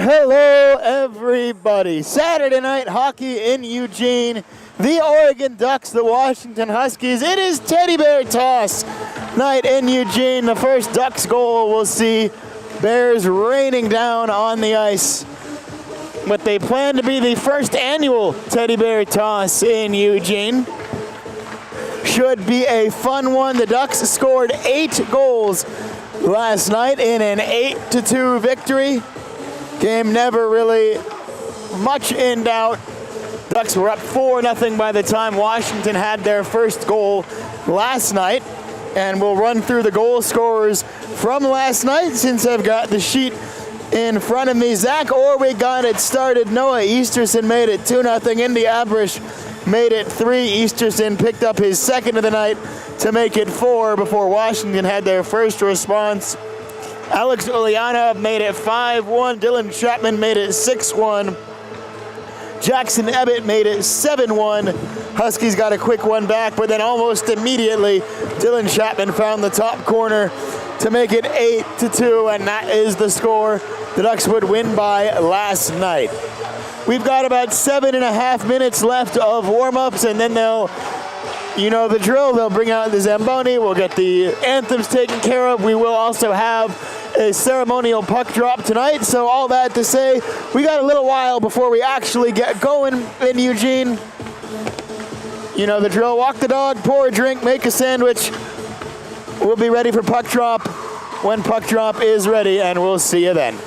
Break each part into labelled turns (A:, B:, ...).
A: Hello, everybody. Saturday night hockey in Eugene. The Oregon Ducks, the Washington Huskies. It is teddy bear toss night in Eugene. The first Ducks goal we'll see. Bears raining down on the ice. What they plan to be the first annual teddy bear toss in Eugene. Should be a fun one. The Ducks scored 8 goals last night in an 8-2 victory. Game never really much in doubt. Ducks were up 4-0 by the time Washington had their first goal last night. And we'll run through the goal scorers from last night since I've got the sheet in front of me. Zach Orwig got it started. Noah Easterson made it 2-0. Indy Abrish made it 3. Easterson picked up his second of the night to make it 4 before Washington had their first response. Alex Ulianov made it 5-1. Dylan Chapman made it 6-1. Jackson Ebbett made it 7-1. Huskies got a quick one back, but then almost immediately, Dylan Chapman found the top corner to make it 8-2, and that is the score the Ducks would win by last night. We've got about 7.5 minutes left of warm-ups, and then they'll, you know the drill, they'll bring out the Zamboni. We'll get the anthems taken care of. We will also have a ceremonial puck drop tonight. So all that to say, we got a little while before we actually get going in Eugene. You know the drill, walk the dog, pour a drink, make a sandwich. We'll be ready for puck drop when puck drop is ready, and we'll see you then.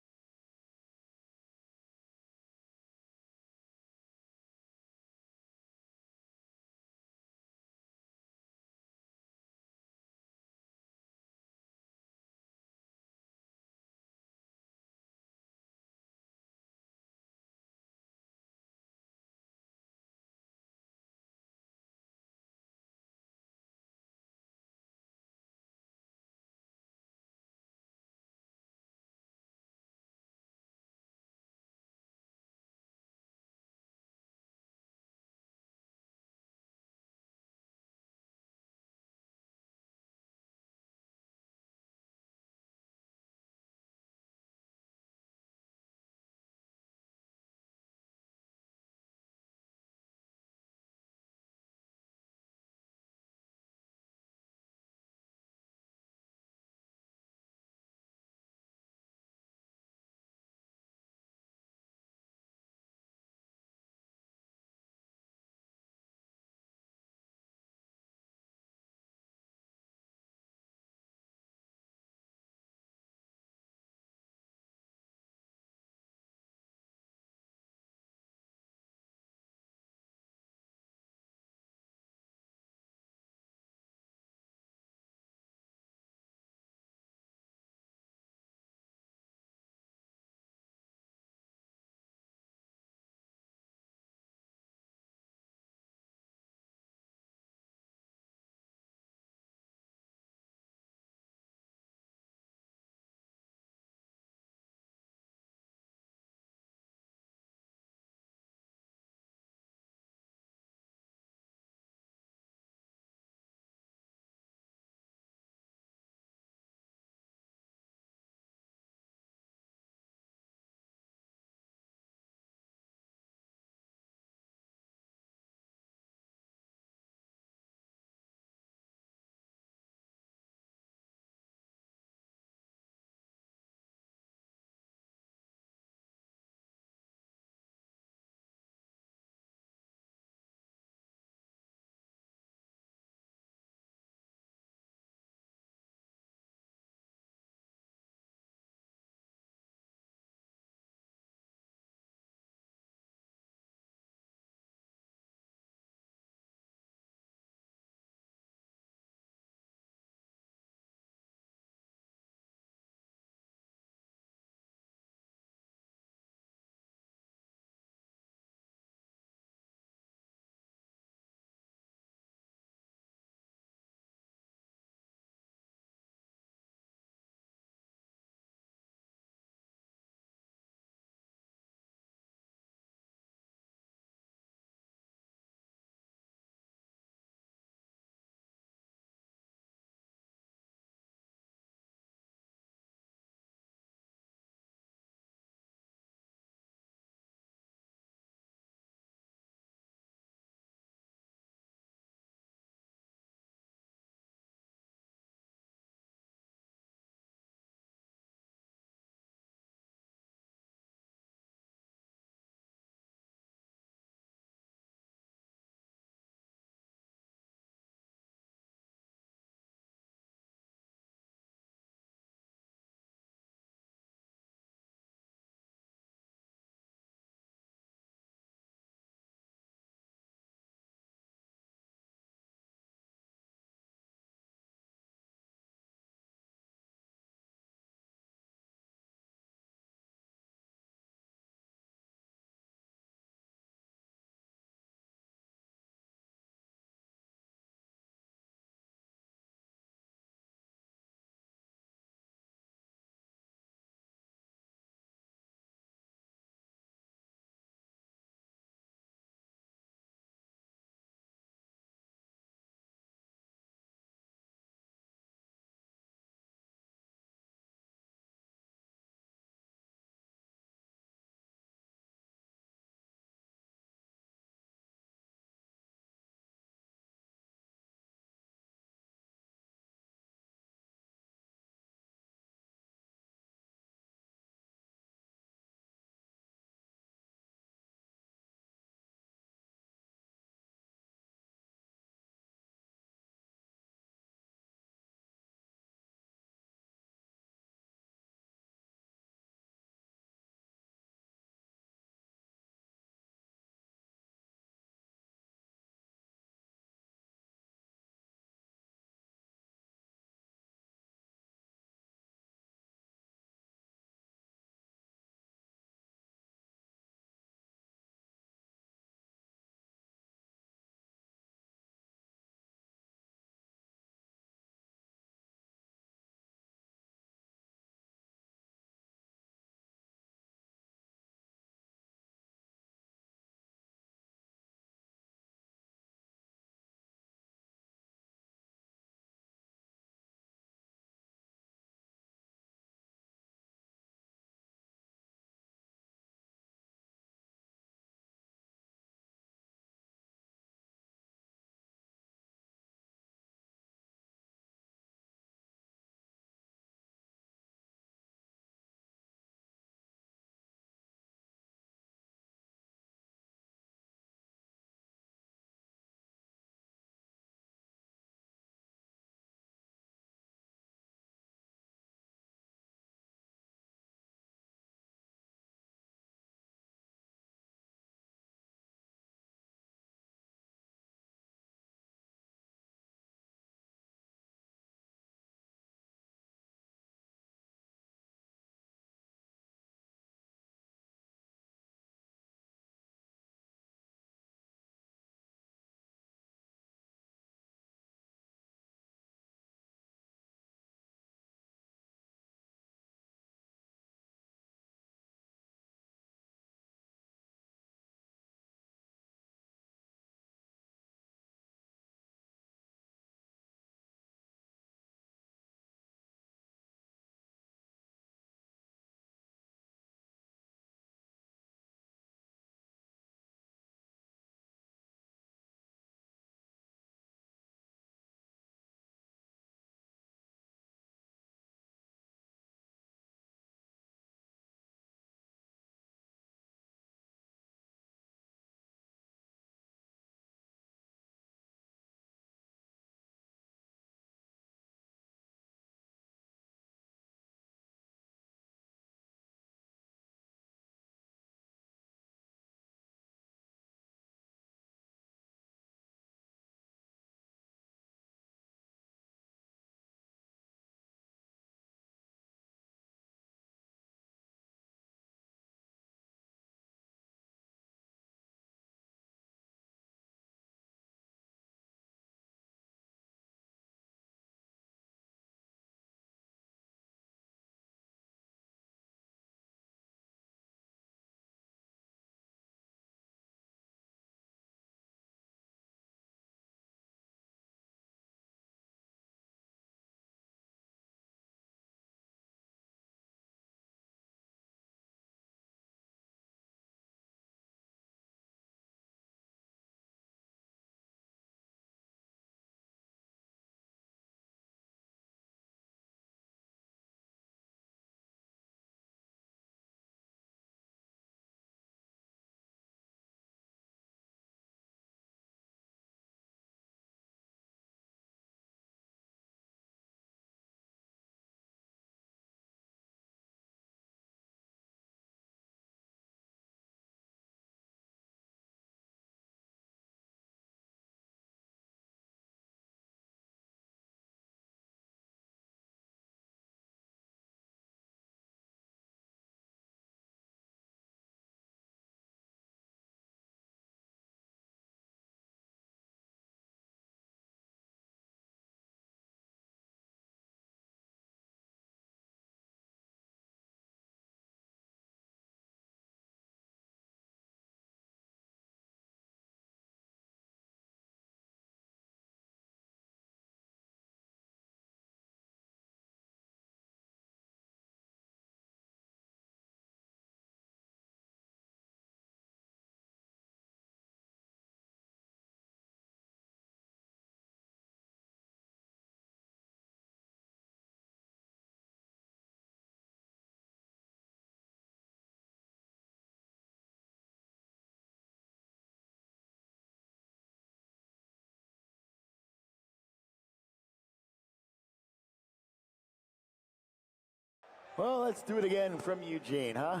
A: Well, let's do it again from Eugene, huh?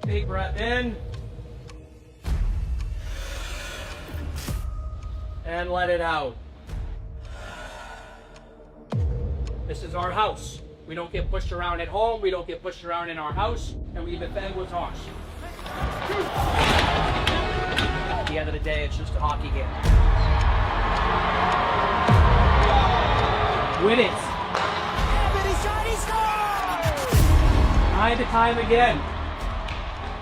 B: Deep breath in. And let it out. This is our house. We don't get pushed around at home. We don't get pushed around in our house. And we defend with toss. At the end of the day, it's just a hockey game. Win it. Time to time again.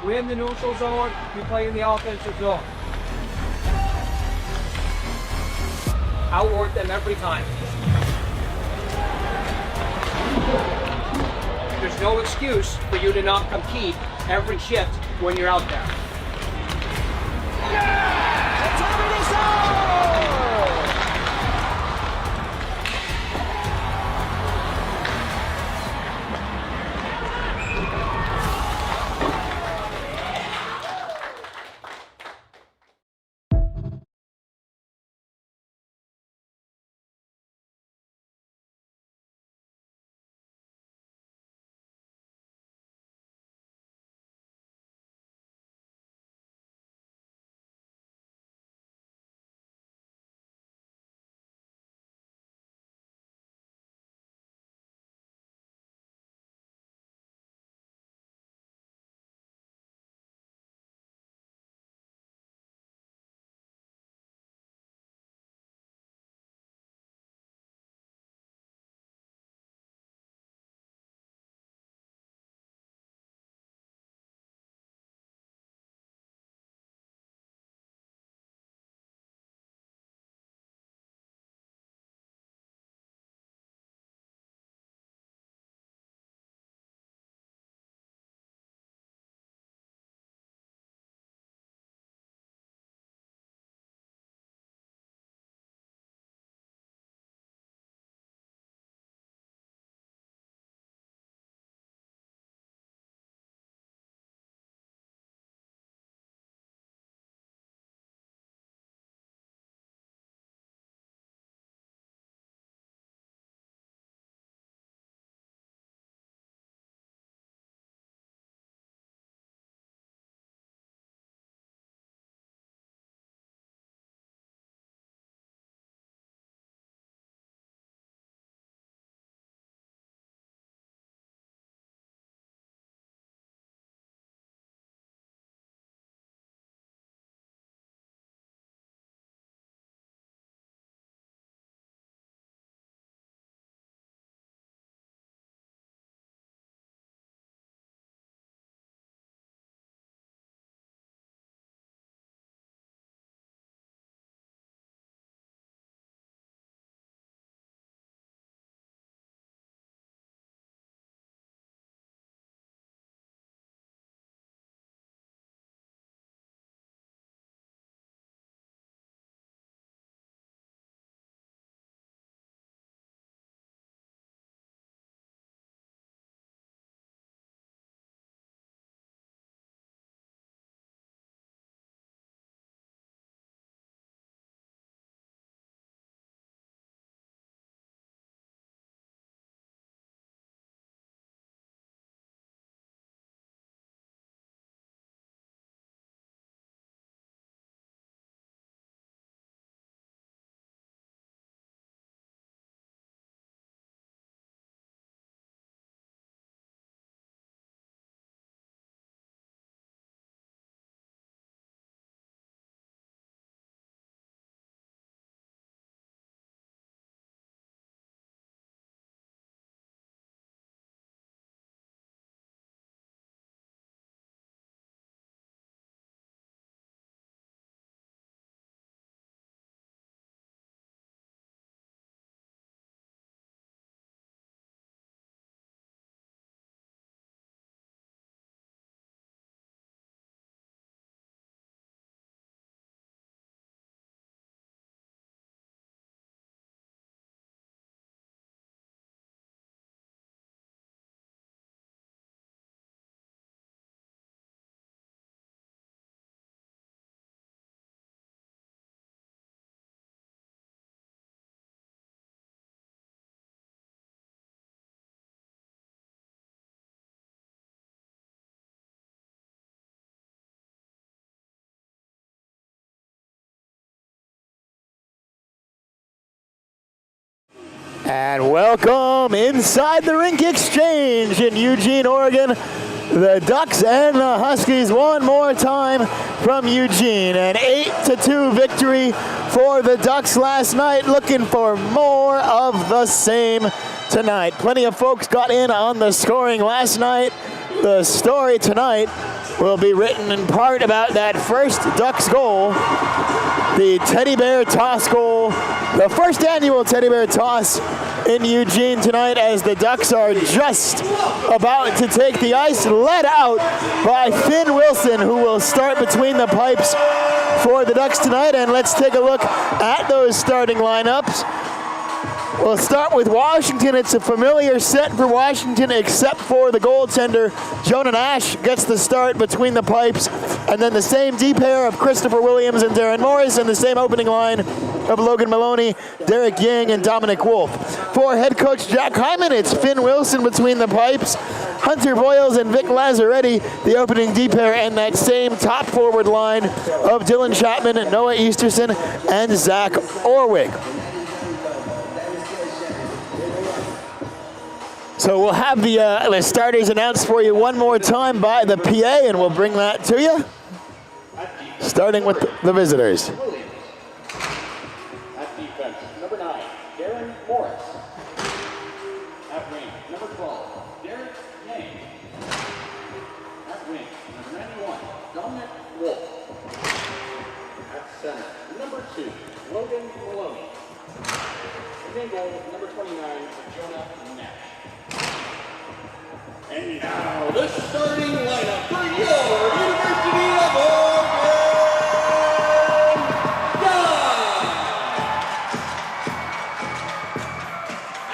B: Win the neutral zone. We play in the offensive zone. Outwork them every time. There's no excuse for you to not compete every shift when you're out there.
A: And welcome inside the rink exchange in Eugene, Oregon. The Ducks and the Huskies one more time from Eugene. An 8-2 victory for the Ducks last night. Looking for more of the same tonight. Plenty of folks got in on the scoring last night. The story tonight will be written in part about that first Ducks goal, the teddy bear toss goal, the first annual teddy bear toss in Eugene tonight, as the Ducks are just about to take the ice, led out by Finn Wilson, who will start between the pipes for the Ducks tonight. And let's take a look at those starting lineups. We'll start with Washington. It's a familiar set for Washington, except for the goaltender. Jonah Nash gets the start between the pipes. And then the same D pair of Christopher Williams and Darren Morris, and the same opening line of Logan Maloney, Derek Yang, and Dominic Wolf. For head coach Jack Hyman, it's Finn Wilson between the pipes, Hunter Boyles and Vic Lazzaretti, the opening D pair, and that same top forward line of Dylan Chapman, Noah Easterson, and Zach Orwig. So we'll have the starters announced for you one more time by the PA, and we'll bring that to you, starting with the visitors.
C: At defense, number 9, Darren Morris. At wing, number 12, Derek Yang. At wing, number 91, Dominic Wolf. At center, number 2, Logan Maloney. And in goal, number 29, Jonah Nash. And now, the starting lineup for your University of Oregon Ducks!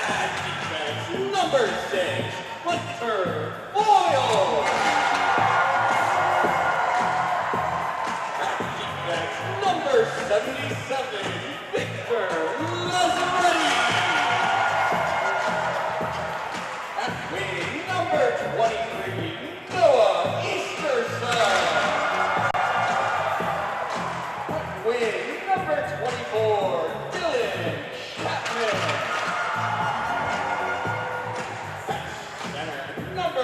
C: At defense, number 6, Hunter Boyle. At defense, number 77, Victor Lazzaretti. At wing, number 23, Noah Easterson. At wing, number 24, Dylan Chapman. At center, number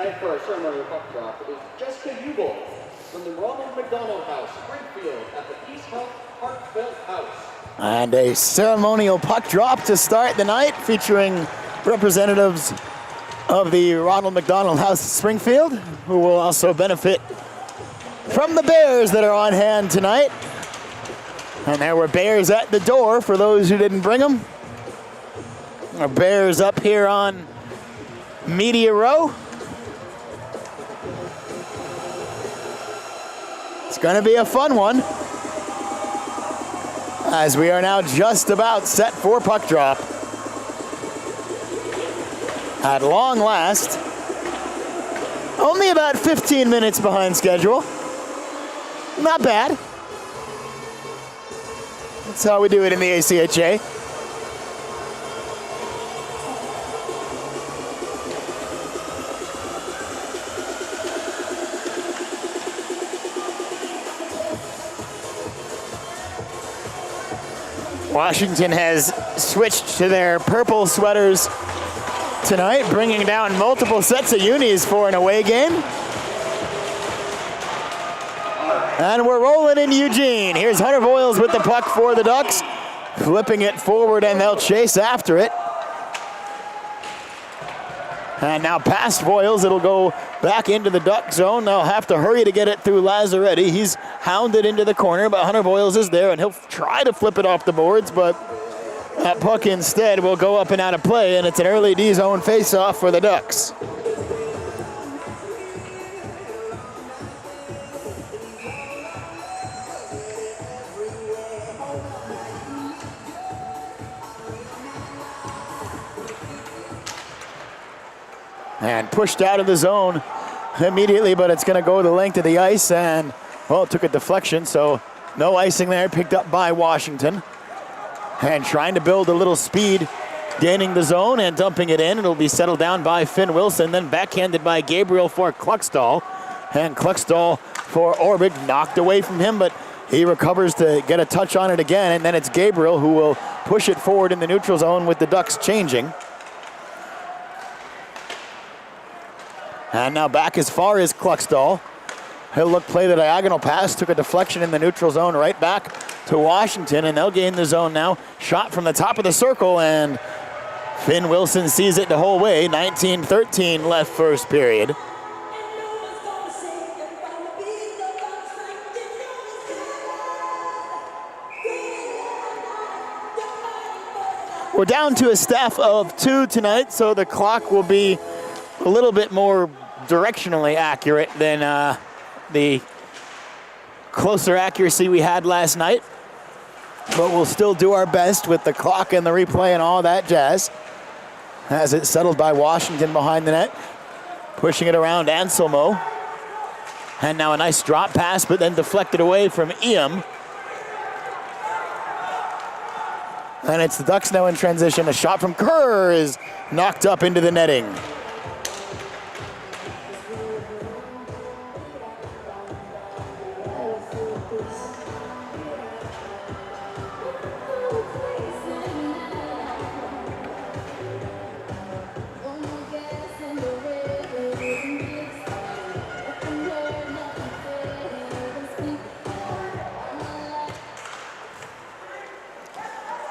C: tonight for our ceremonial puck drop is Jessica Hubel from the Ronald McDonald House, Springfield, at the East Heartfelt House.
A: And a ceremonial puck drop to start the night, featuring representatives of the Ronald McDonald House Springfield, who will also benefit from the Bears that are on hand tonight. And there were Bears at the door for those who didn't bring them. Our Bears up here on Media Row. It's going to be a fun one, as we are now just about set for puck drop. At long last, only about 15 minutes behind schedule. Not bad. That's how we do it in the ACHA. Washington has switched to their purple sweaters tonight, bringing down multiple sets of unis for an away game. And we're rolling in Eugene. Here's Hunter Voiles with the puck for the Ducks, flipping it forward, and they'll chase after it. And now past Voiles, it'll go back into the Duck zone. They'll have to hurry to get it through Lazzaretti. He's hounded into the corner, but Hunter Voiles is there, and he'll try to flip it off the boards, but that puck instead will go up and out of play, and it's an early D-zone face-off for the Ducks. And pushed out of the zone immediately, but it's going to go the length of the ice, and, well, it took a deflection, so no icing there, picked up by Washington. And trying to build a little speed, gaining the zone and dumping it in. It'll be settled down by Finn Wilson, then backhanded by Gabriel for Kluckstall. And Kluckstall for Orbig, knocked away from him, but he recovers to get a touch on it again, and then it's Gabriel who will push it forward in the neutral zone with the Ducks changing. And now back as far as Kluckstall. He'll look, play the diagonal pass, took a deflection in the neutral zone, right back to Washington, and they'll gain the zone now. Shot from the top of the circle, and Finn Wilson sees it the whole way. 19-13 left first period. We're down to a staff of 2 tonight, so the clock will be a little bit more directionally accurate than the closer accuracy we had last night. But we'll still do our best with the clock and the replay and all that jazz. As it's settled by Washington behind the net. Pushing it around Anselmo. And now a nice drop pass, but then deflected away from Iam. And it's the Ducks now in transition. A shot from Kerr is knocked up into the netting.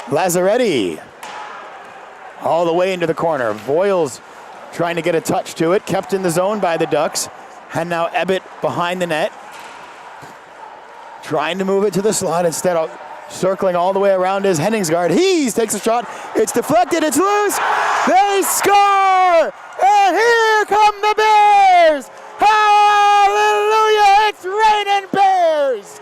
A: Lazzaretti all the way into the corner. Voiles trying to get a touch to it, kept in the zone by the Ducks. And now Ebbett behind the net, trying to move it to the slot instead of circling all the way around his Henningsgaard. He takes a shot, it's deflected, it's loose, they score! And here come the Bears! Hallelujah, it's raining Bears!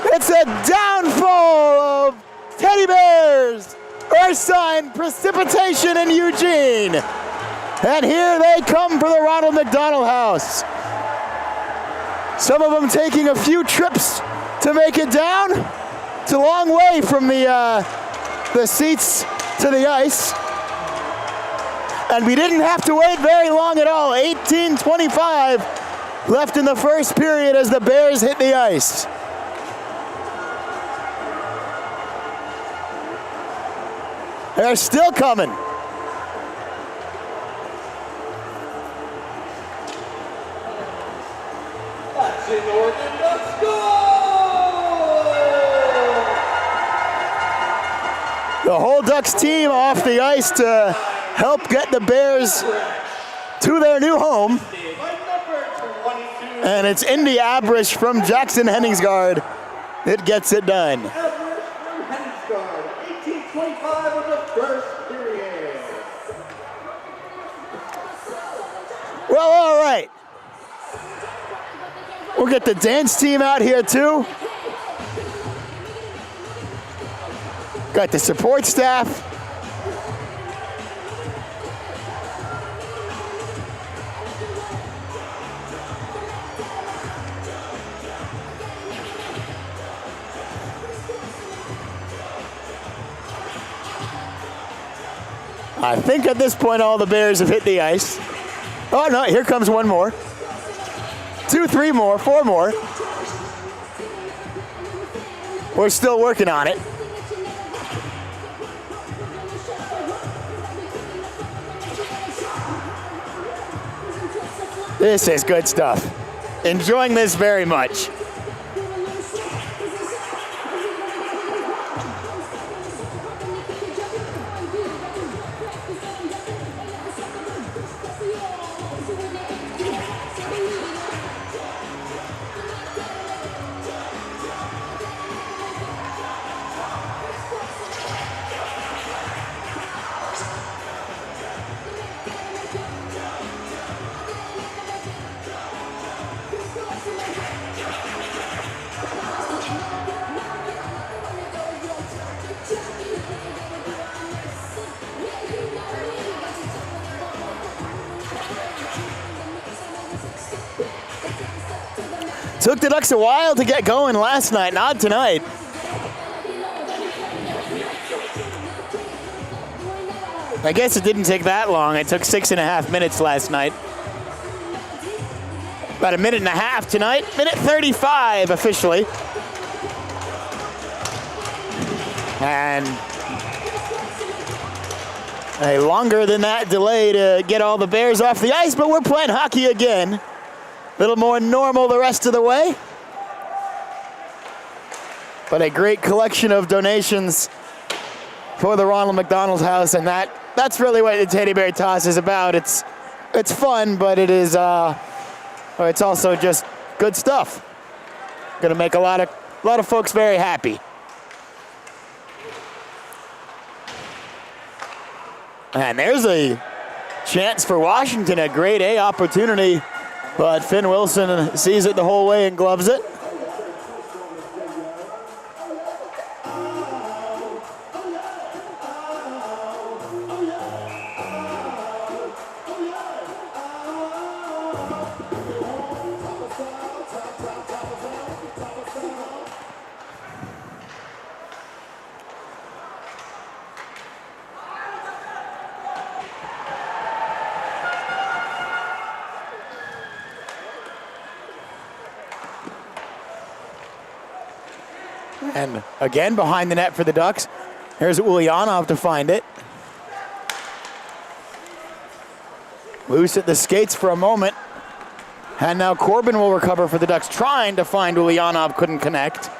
A: It's a downfall of Teddy Bears, earth sign precipitation in Eugene. And here they come for the Ronald McDonald House. Some of them taking a few trips to make it down. It's a long way from the seats to the ice. And we didn't have to wait very long at all. 18:25 left in the first period as the Bears hit the ice. They're still coming.
D: Washington, Oregon Ducks goal!
A: The whole Ducks team off the ice to help get the Bears to their new home. And it's Indy Abrish from Jackson Henningsgaard that gets it done.
D: Abrish from Henningsgaard, 18:25 of the first period.
A: Well, all right. We'll get the dance team out here too. Got the support staff. I think at this point all the Bears have hit the ice. Oh no, here comes one more. 2, 3 more, 4 more. We're still working on it. This is good stuff. Enjoying this very much. Took the Ducks a while to get going last night, not tonight. I guess it didn't take that long. It took 6.5 minutes last night. About 1.5 minutes tonight. 1:35 officially. And a longer than that delay to get all the Bears off the ice, but we're playing hockey again. A little more normal the rest of the way. But a great collection of donations for the Ronald McDonald House, and that's really what the Teddy Bear Toss is about. It's fun, but it is it's also just good stuff. Gonna make a lot of folks very happy. And there's a chance for Washington, a grade A opportunity, but Finn Wilson sees it the whole way and gloves it. And again, behind the net for the Ducks. Here's Ulyanov to find it. Loose at the skates for a moment. And now Corbin will recover for the Ducks, trying to find Ulyanov, couldn't connect.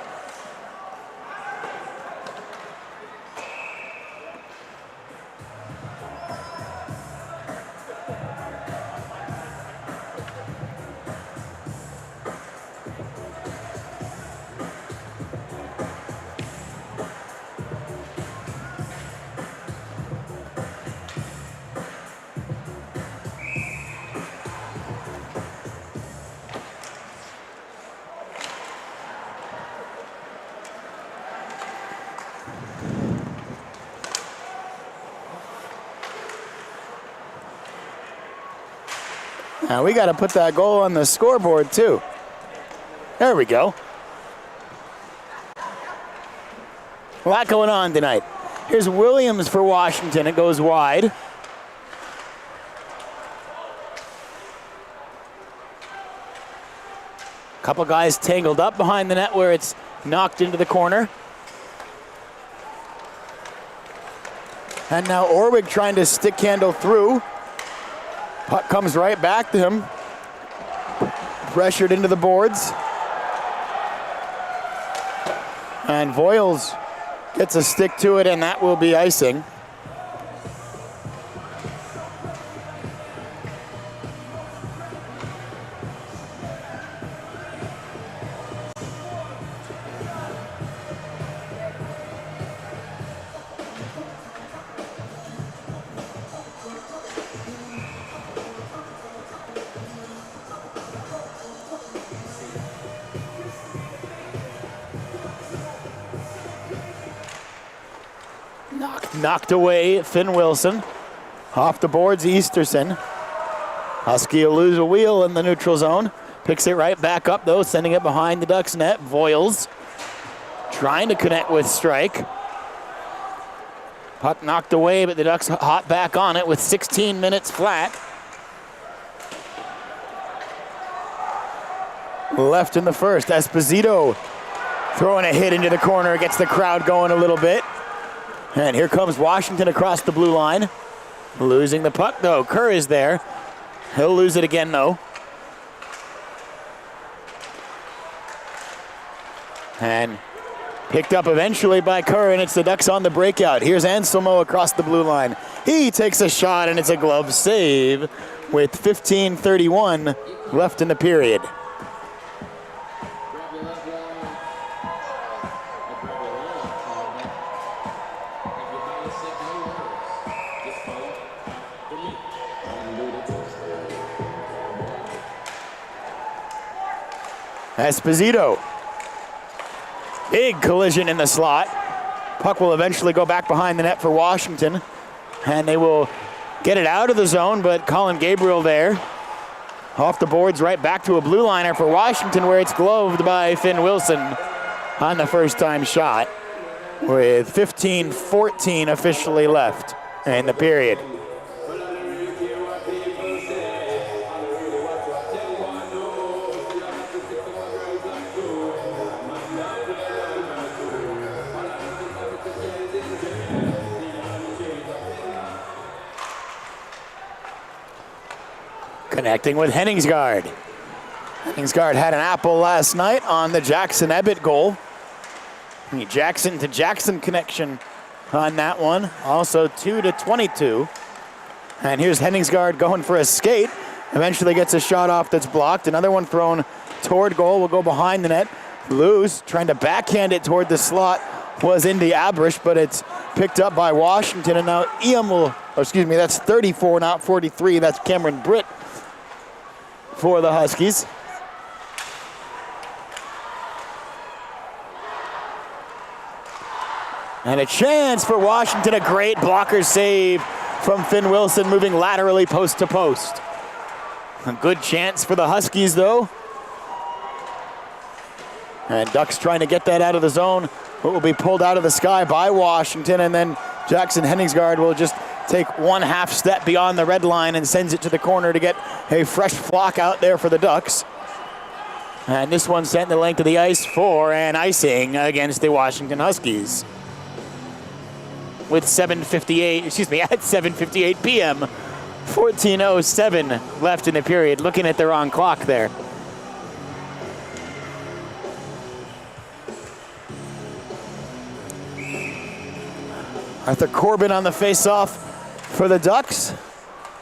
A: Now we got to put that goal on the scoreboard too. There we go. A lot going on tonight. Here's Williams for Washington. It goes wide. Couple guys tangled up behind the net where it's knocked into the corner. And now Orwig trying to stick handle through. Puck comes right back to him. pressured into the boards. And Voiles gets a stick to it, and that will be icing. Knocked away, Finn Wilson. Off the boards, Easterson. Husky will lose a wheel in the neutral zone. Picks it right back up, though, sending it behind the Ducks net. Voiles trying to connect with Strike. Puck knocked away, but the Ducks hot back on it with 16 minutes flat. Left in the first, Esposito throwing a hit into the corner, gets the crowd going a little bit. And here comes Washington across the blue line. Losing the puck, though. Kerr is there. He'll lose it again, though. And picked up eventually by Kerr, and it's the Ducks on the breakout. Here's Anselmo across the blue line. He takes a shot, and it's a glove save with 15:31 left in the period. Esposito. Big collision in the slot. Puck will eventually go back behind the net for Washington. And they will get it out of the zone, but Colin Gabriel there. Off the boards, right back to a blue liner for Washington, where it's gloved by Finn Wilson on the first time shot, with 15:14 officially left in the period. Connecting with Henningsgaard. Henningsgaard had an apple last night on the Jackson Ebbett goal. The Jackson to Jackson connection on that one. Also 2-22. And here's Henningsgaard going for a skate. Eventually gets a shot off that's blocked. Another one thrown toward goal will go behind the net. Loose, trying to backhand it toward the slot, was into Abrish, but it's picked up by Washington. And now that's 34, not 43. That's Cameron Britt for the Huskies. And a chance for Washington, a great blocker save from Finn Wilson, moving laterally post to post. A good chance for the Huskies, though. And Ducks trying to get that out of the zone. It will be pulled out of the sky by Washington, and then Jackson Henningsgaard will just take one half step beyond the red line and sends it to the corner to get a fresh flock out there for the Ducks. And this one sent the length of the ice for an icing against the Washington Huskies. With at 7:58 p.m., 14:07 left in the period. Looking at the wrong clock there. Arthur Corbin on the face-off for the Ducks.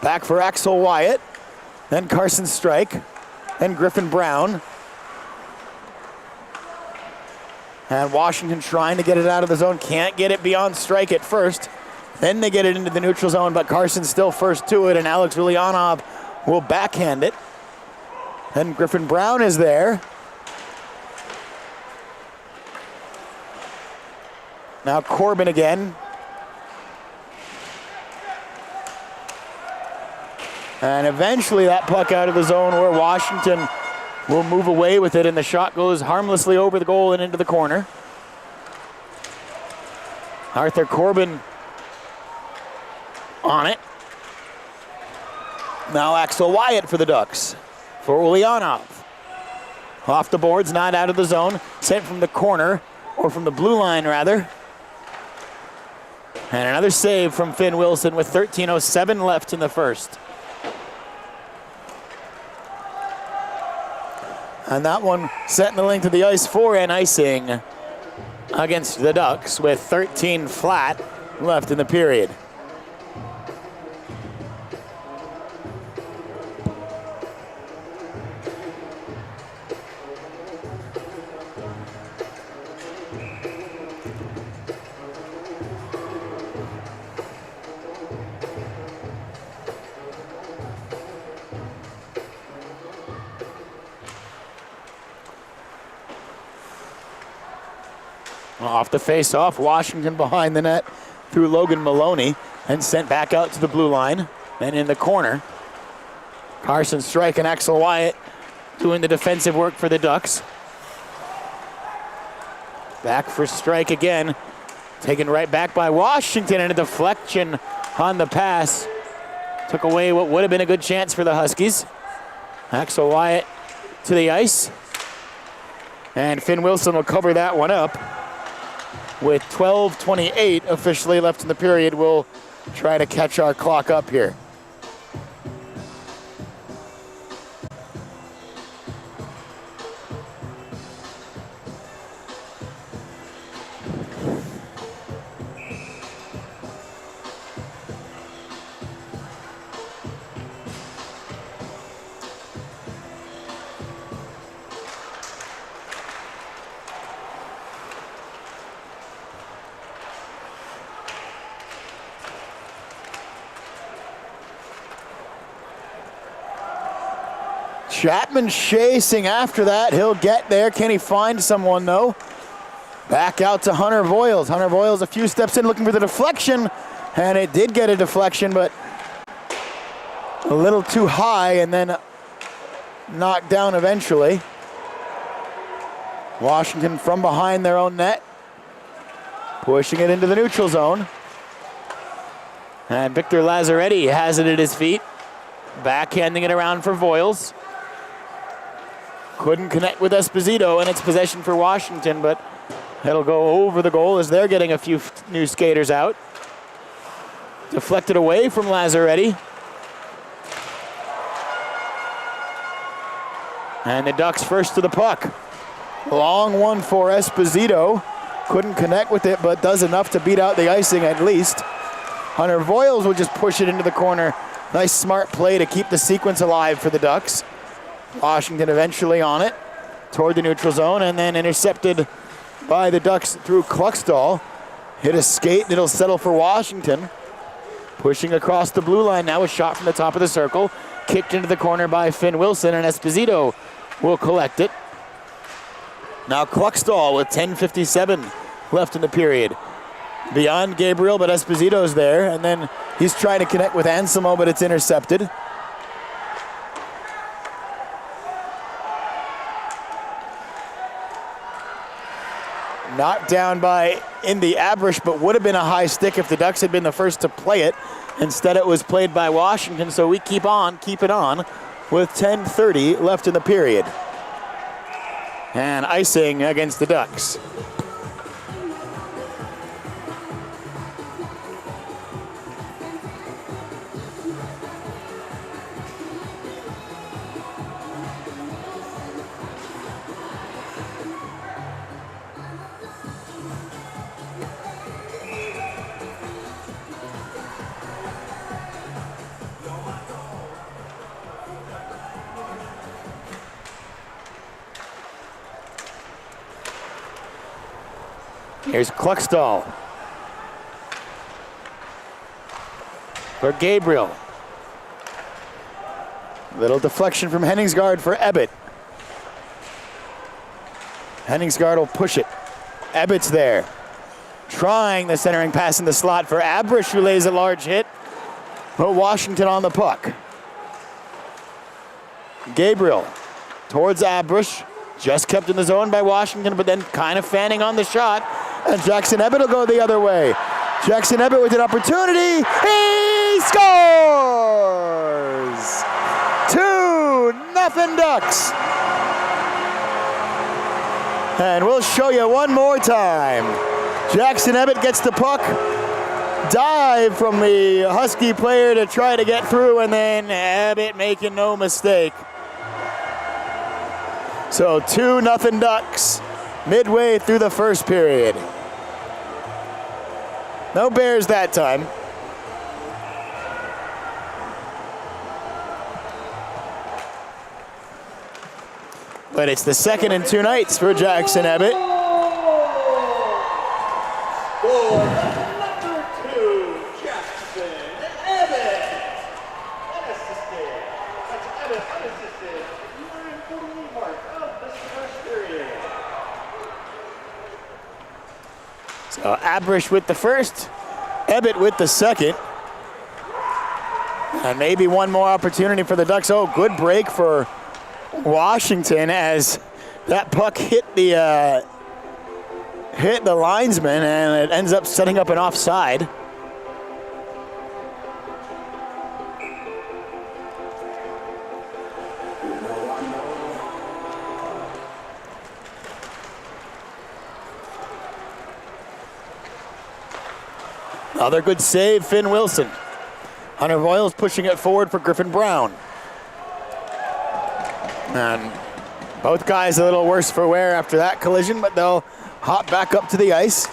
A: Back for Axel Wyatt. Then Carson Strike. Then Griffin Brown. And Washington trying to get it out of the zone. Can't get it beyond Strike at first. Then they get it into the neutral zone, but Carson's still first to it, and Alex Ulyanov will backhand it. Then Griffin Brown is there. Now Corbin again. And eventually that puck out of the zone where Washington will move away with it, and the shot goes harmlessly over the goal and into the corner. Arthur Corbin on it. Now Axel Wyatt for the Ducks. For Ulyanov. Off the boards, not out of the zone. Sent from the corner, or from the blue line rather. And another save from Finn Wilson with 13:07 left in the first. And that one setting the length of the ice for an icing against the Ducks with 13 flat left in the period. Off the face-off, Washington behind the net through Logan Maloney and sent back out to the blue line. And in the corner, Carson Strike and Axel Wyatt doing the defensive work for the Ducks. Back for Strike again, taken right back by Washington, and a deflection on the pass. Took away what would have been a good chance for the Huskies. Axel Wyatt to the ice. And Finn Wilson will cover that one up. With 12:28 officially left in the period, we'll try to catch our clock up here. Chapman chasing after that. He'll get there. Can he find someone, though? Back out to Hunter Voiles. Hunter Voiles a few steps in looking for the deflection, and it did get a deflection, but a little too high and then knocked down eventually. Washington from behind their own net, pushing it into the neutral zone. And Victor Lazzaretti has it at his feet, backhanding it around for Voiles. Couldn't connect with Esposito, and it's possession for Washington, but it'll go over the goal as they're getting a few new skaters out. Deflected away from Lazzaretti. And the Ducks first to the puck. Long one for Esposito. Couldn't connect with it, but does enough to beat out the icing at least. Hunter Voiles will just push it into the corner. Nice smart play to keep the sequence alive for the Ducks. Washington eventually on it toward the neutral zone, and then intercepted by the Ducks through Kluckstall. Hit a skate, and it'll settle for Washington. Pushing across the blue line now, a shot from the top of the circle. Kicked into the corner by Finn Wilson, and Esposito will collect it. Now Kluckstall with 10:57 left in the period. Beyond Gabriel, but Esposito's there, and then he's trying to connect with Anselmo, but it's intercepted. Knocked down by Indy Abrish, but would have been a high stick if the Ducks had been the first to play it. Instead, it was played by Washington, so we keep it on with 10:30 left in the period. And icing against the Ducks. Here's Kluckstall for Gabriel. Little deflection from Henningsgaard for Ebbett. Henningsgaard will push it. Ebbett's there. Trying the centering pass in the slot for Abrish, who lays a large hit. But Washington on the puck. Gabriel towards Abrish. Just kept in the zone by Washington, but then kind of fanning on the shot. And Jackson Ebbett will go the other way. Jackson Ebbett with an opportunity. He scores! 2-0 Ducks. And we'll show you one more time. Jackson Ebbett gets the puck. Dive from the Husky player to try to get through, and then Ebbett making no mistake. So 2-0 Ducks midway through the first period. No Bears that time. But it's the second in 2 nights for Jackson Ebbett.
D: Score number 2, Jackson Ebbett. Unassisted. That's Ebbett unassisted. 9:48 mark of this first period.
A: So Abrish with the first, Ebbett with the second. And maybe one more opportunity for the Ducks. Oh, good break for Washington as that puck hit the linesman, and it ends up setting up an offside. Another good save, Finn Wilson. Hunter Royals pushing it forward for Griffin Brown. And both guys a little worse for wear after that collision, but they'll hop back up to the ice.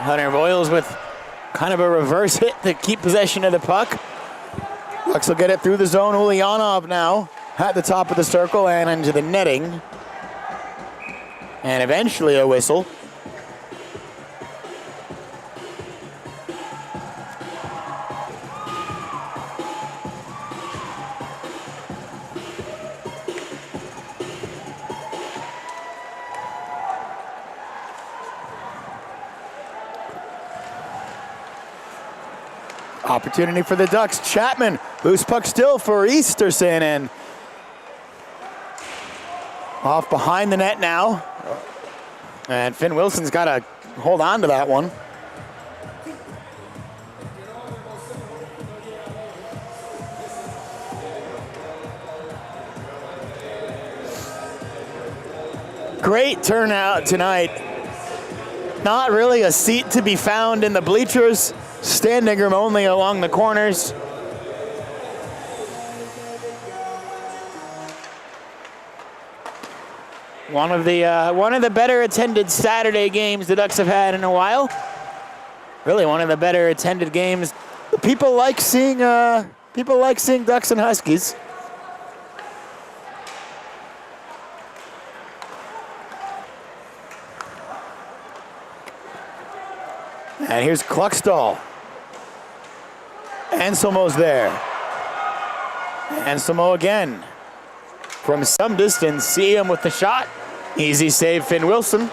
A: Hunter Royals with kind of a reverse hit to keep possession of the puck. Ducks will get it through the zone. Ulyanov now at the top of the circle and into the netting. And eventually a whistle. Opportunity for the Ducks. Chapman, loose puck still for Easterson, and off behind the net now. And Finn Wilson's got to hold on to that one. Great turnout tonight. Not really a seat to be found in the bleachers. Standing room only along the corners. One of the better attended Saturday games the Ducks have had in a while. Really, one of the better attended games. People like seeing Ducks and Huskies. And here's Kluckstall. Anselmo's there. Anselmo again. From some distance, see him with the shot. Easy save, Finn Wilson.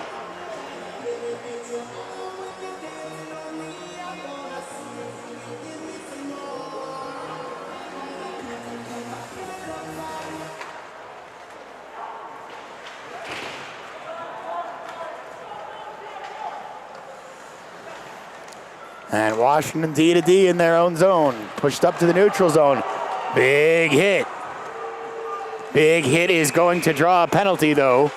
A: And Washington D to D in their own zone. Pushed up to the neutral zone. Big hit. Big hit is going to draw a penalty, though.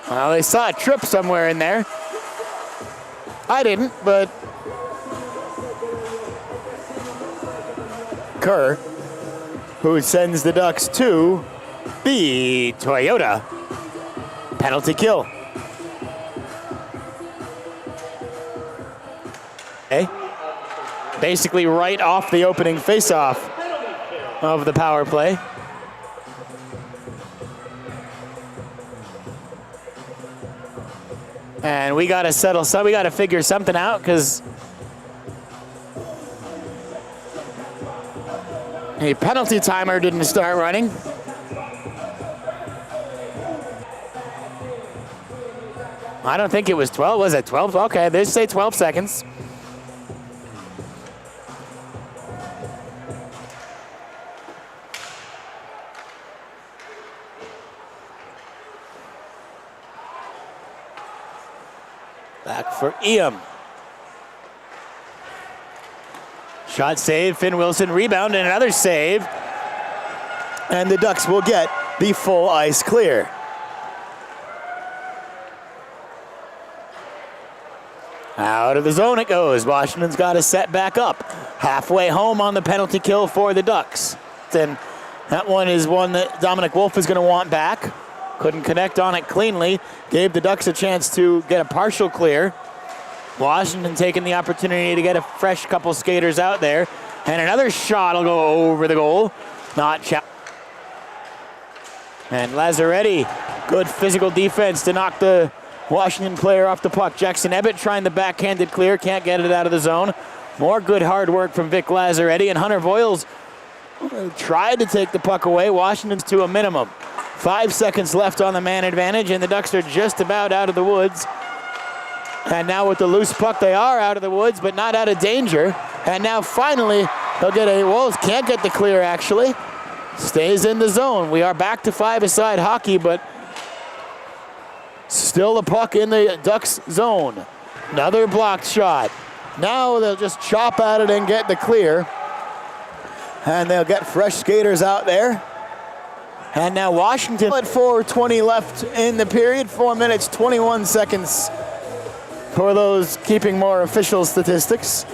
A: Well, they saw a trip somewhere in there. I didn't, but Kerr, who sends the Ducks to the Toyota. Penalty kill. Okay. Basically right off the opening faceoff of the power play. And we got to settle, so we got to figure something out because a penalty timer didn't start running. I don't think it was 12. Was it 12? Okay, they say 12 seconds. Back for Eam. Shot save, Finn Wilson, rebound, and another save. And the Ducks will get the full ice clear. Out of the zone it goes. Washington's got to set back up. Halfway home on the penalty kill for the Ducks. Then that one is one that Dominic Wolf is going to want back. Couldn't connect on it cleanly. Gave the Ducks a chance to get a partial clear. Washington taking the opportunity to get a fresh couple skaters out there. And another shot will go over the goal. Not challenged. And Lazzaretti, good physical defense to knock the Washington player off the puck. Jackson Ebbett trying the backhanded clear, can't get it out of the zone. More good hard work from Vic Lazzaretti, and Hunter Voiles tried to take the puck away. Washington's to a minimum. 5 seconds left on the man advantage, and the Ducks are just about out of the woods. And now with the loose puck, they are out of the woods, but not out of danger. And now finally, they'll get a, Wolves can't get the clear actually. Stays in the zone. We are back to five-a-side hockey, but still the puck in the Ducks zone. Another blocked shot. Now they'll just chop at it and get the clear. And they'll get fresh skaters out there. And now Washington at 4:20 left in the period. 4 minutes, 21 seconds for those keeping more official statistics.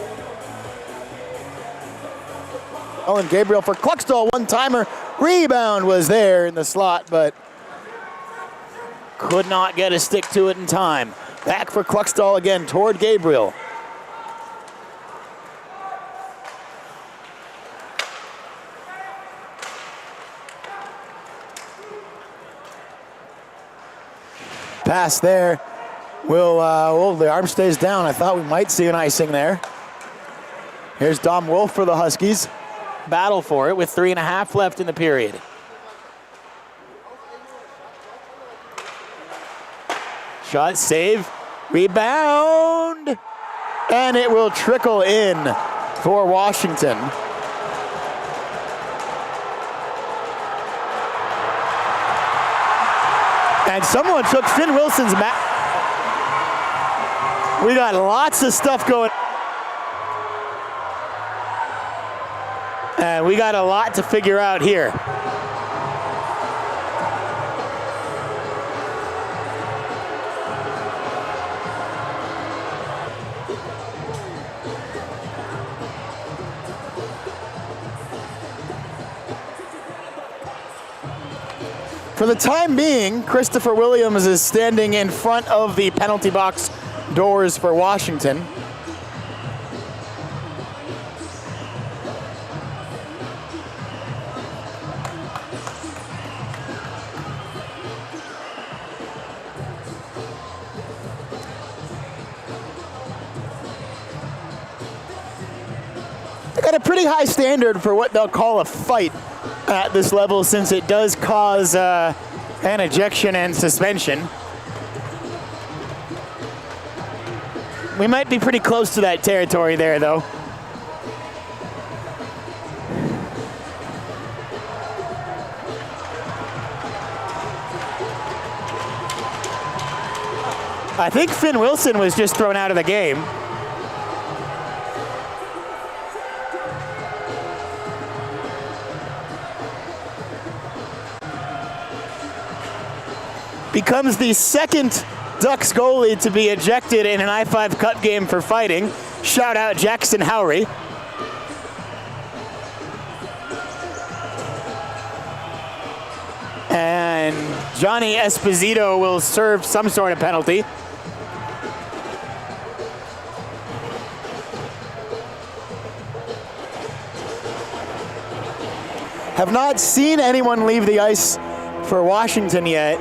A: Owen Gabriel for Cluxtall, one-timer. Rebound was there in the slot, but could not get a stick to it in time. Back for Cluxtall again toward Gabriel. Pass there. The arm stays down. I thought we might see an icing there. Here's Dom Wolf for the Huskies. Battle for it with 3.5 left in the period. Shot, save, rebound, and it will trickle in for Washington. And someone took Finn Wilson's We got lots of stuff going. And we got a lot to figure out here. For the time being, Christopher Williams is standing in front of the penalty box doors for Washington. They got a pretty high standard for what they'll call a fight at this level, since it does cause an ejection and suspension. We might be pretty close to that territory there, though. I think Finn Wilson was just thrown out of the game. Becomes the second Ducks goalie to be ejected in an I-5 Cup game for fighting. Shout out Jackson Howry. And Johnny Esposito will serve some sort of penalty. Have not seen anyone leave the ice for Washington yet.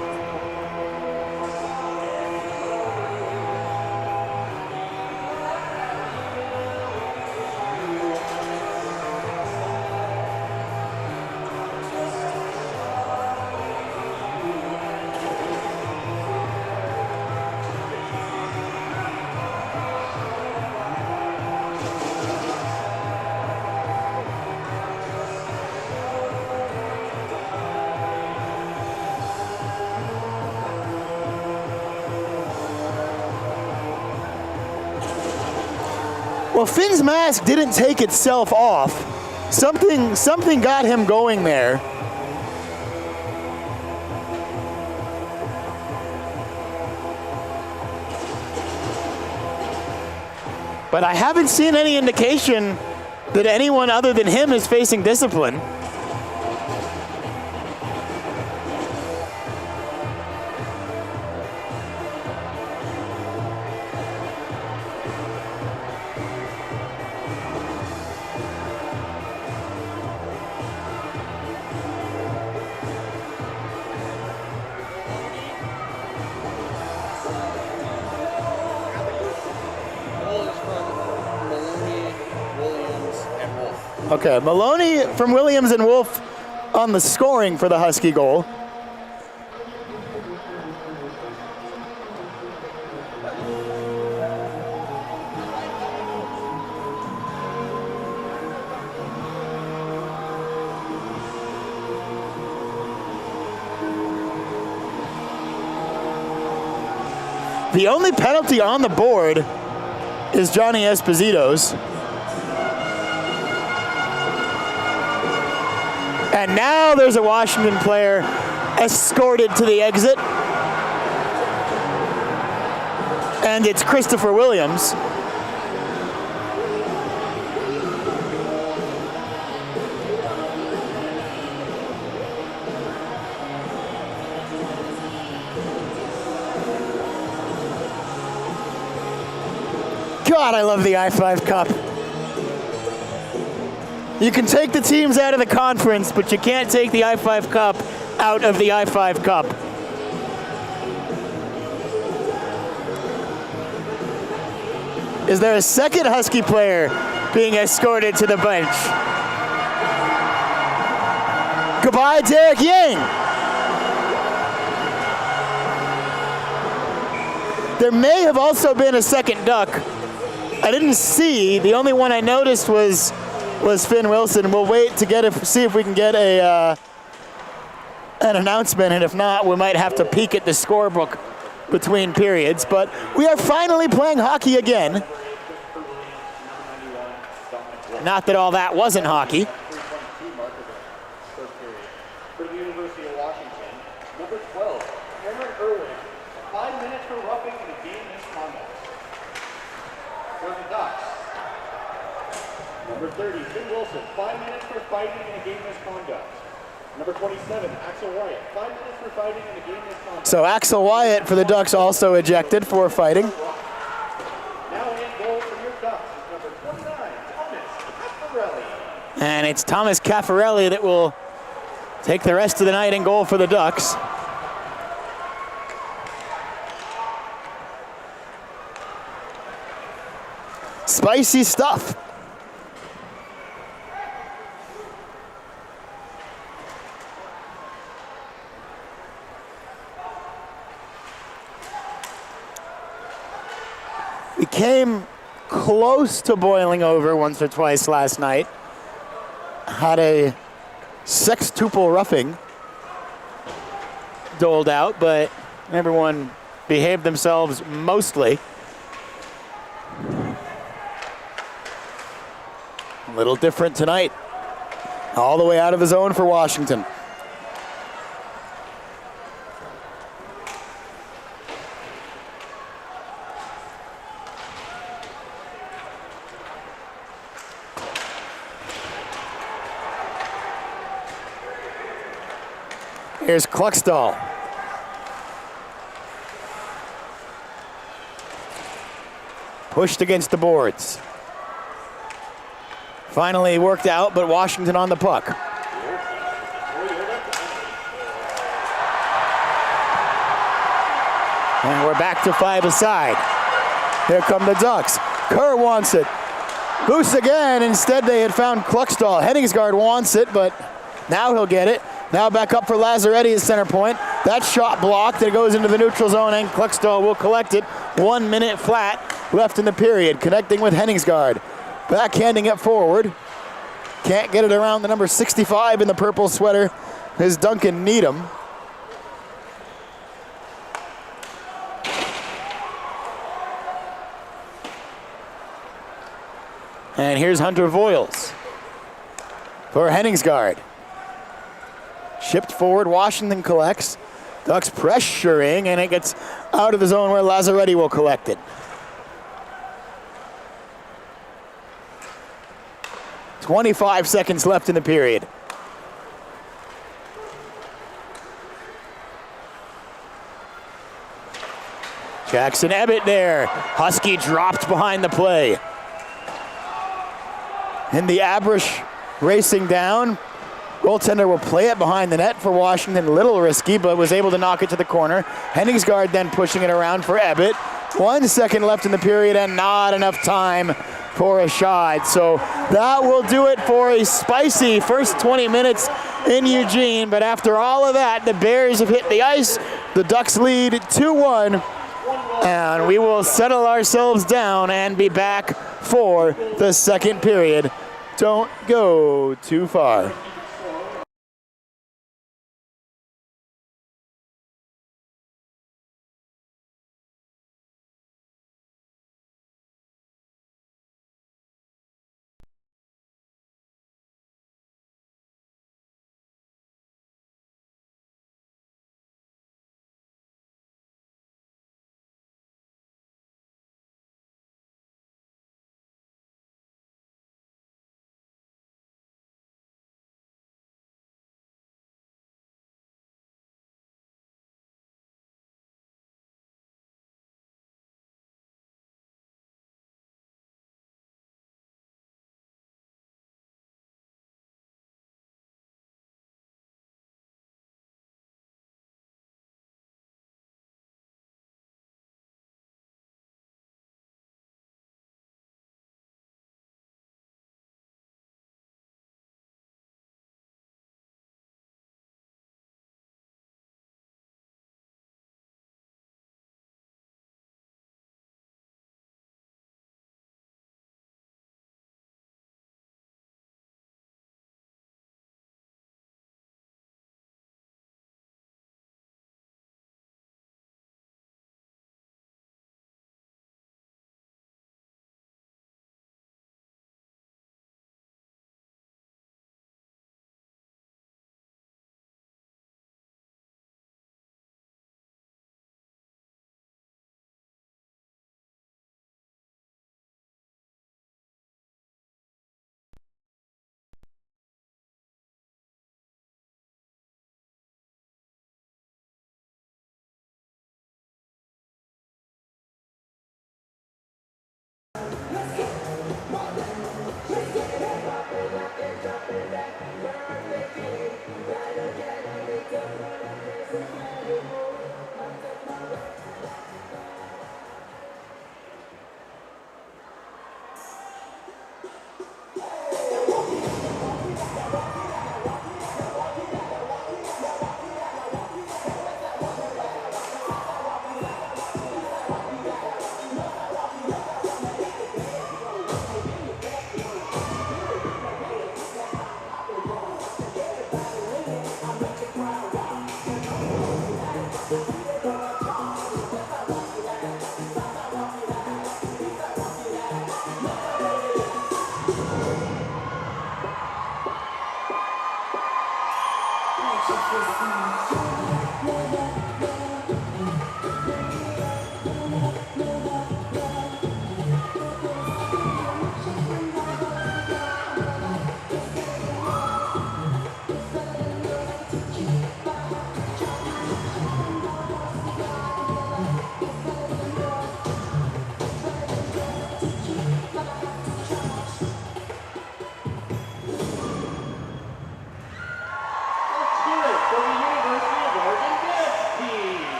A: Well, Finn's mask didn't take itself off. Something got him going there. But I haven't seen any indication that anyone other than him is facing discipline. Okay, Maloney from Williams and Wolf on the scoring for the Husky goal. The only penalty on the board is Johnny Esposito's. And now there's a Washington player escorted to the exit. And it's Christopher Williams. God, I love the I-5 Cup. You can take the teams out of the conference, but you can't take the I-5 Cup out of the I-5 Cup. Is there a second Husky player being escorted to the bench? Goodbye, Derek Yang. There may have also been a second Duck. I didn't see. The only one I noticed was Finn Wilson. We'll wait to see if we can get an announcement, and if not, we might have to peek at the scorebook between periods. But we are finally playing hockey again. Not that all that wasn't hockey.
C: For the University of Washington, number 12, Cameron Irwin, 5 minutes for roughing in a game misconduct. For the Ducks, number 30, Finn Wilson, 5 minutes for fighting in a game misconduct. Number 27, Axel Wyatt, 5 minutes for fighting in a game misconduct.
A: So Axel Wyatt for the Ducks also ejected for fighting.
C: Now in goal for your Ducks is number 29, Thomas Caffarelli.
A: And it's Thomas Caffarelli that will take the rest of the night in goal for the Ducks. Spicy stuff. We came close to boiling over once or twice last night. Had a sextuple roughing doled out, but everyone behaved themselves mostly. A little different tonight. All the way out of the zone for Washington. Here's Kluckstall. Pushed against the boards. Finally worked out, but Washington on the puck. And we're back to 5-a-side. Here come the Ducks. Kerr wants it. Loose again. Instead, they had found Kluckstall. Henningsgaard wants it, but now he'll get it. Now back up for Lazzaretti at center point. That shot blocked. It goes into the neutral zone, and Kluckstall will collect it. 1 minute flat left in the period. Connecting with Henningsgaard. Backhanding it forward. Can't get it around the number 65 in the purple sweater is Duncan Needham. And here's Hunter Voiles for Henningsgaard. Shipped forward, Washington collects. Ducks pressuring, and it gets out of the zone where Lazzaretti will collect it. 25 seconds left in the period. Jackson Ebbett there. Husky dropped behind the play. And the Abrish racing down. Goaltender will play it behind the net for Washington. A little risky, but was able to knock it to the corner. Henningsgaard then pushing it around for Ebbett. 1 second left in the period and not enough time for a shot. So that will do it for a spicy first 20 minutes in Eugene. But after all of that, the Bears have hit the ice. The Ducks lead 2-1. And we will settle ourselves down and be back for the second period. Don't go too far.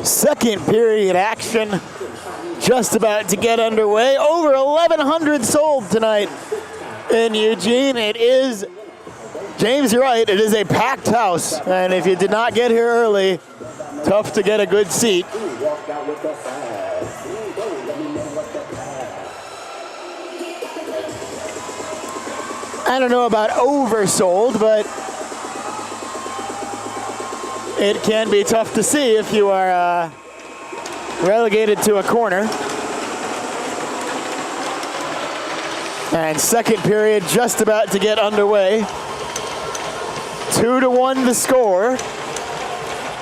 A: Second period action just about to get underway. Over 1,100 sold tonight in Eugene. It is, James, you're right, it is a packed house. And if you did not get here early, tough to get a good seat. I don't know about oversold, but it can be tough to see if you are relegated to a corner. And second period just about to get underway. 2-1 the score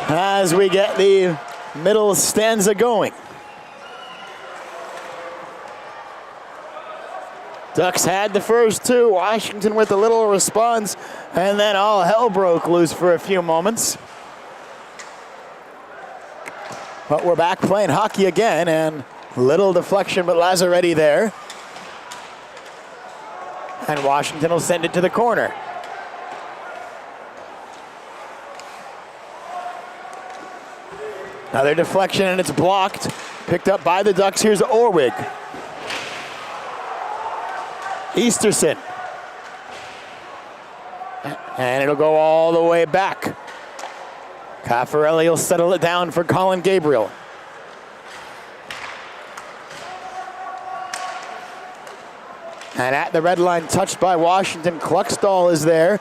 A: as we get the middle stanza going. Ducks had the first two, Washington with a little response, and then all hell broke loose for a few moments. But we're back playing hockey again, and little deflection, but Lazzaretti there. And Washington will send it to the corner. Another deflection, and it's blocked. Picked up by the Ducks. Here's Orwig. Easterson. And it'll go all the way back. Caffarelli will settle it down for Colin Gabriel. And at the red line, touched by Washington, Kluckstall is there.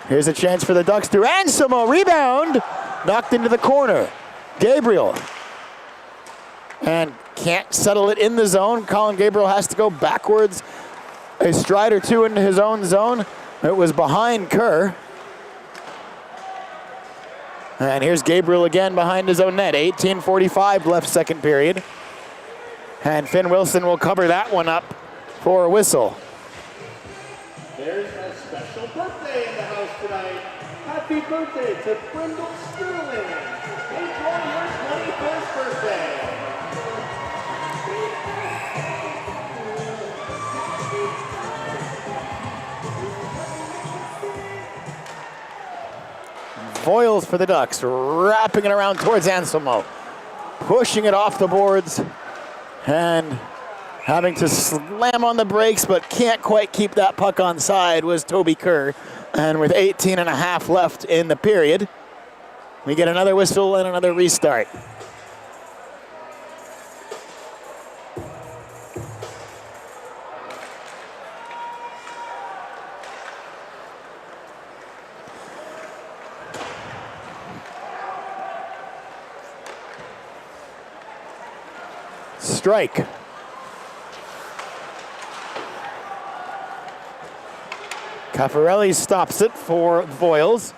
A: Here's a chance for the Ducks to Anselmo, rebound, knocked into the corner. Gabriel. And can't settle it in the zone. Colin Gabriel has to go backwards a stride or two into his own zone. It was behind Kerr. And here's Gabriel again behind his own net. 18:45 left second period. And Finn Wilson will cover that one up for a whistle.
D: There's a special birthday in the house tonight. Happy birthday to Brindle Sterling. Enjoy your 21st birthday.
A: Foils for the Ducks, wrapping it around towards Anselmo. Pushing it off the boards and having to slam on the brakes, but can't quite keep that puck on side was Toby Kerr. And with 18.5 left in the period, we get another whistle and another restart. Strike. Caffarelli stops it for Voiles.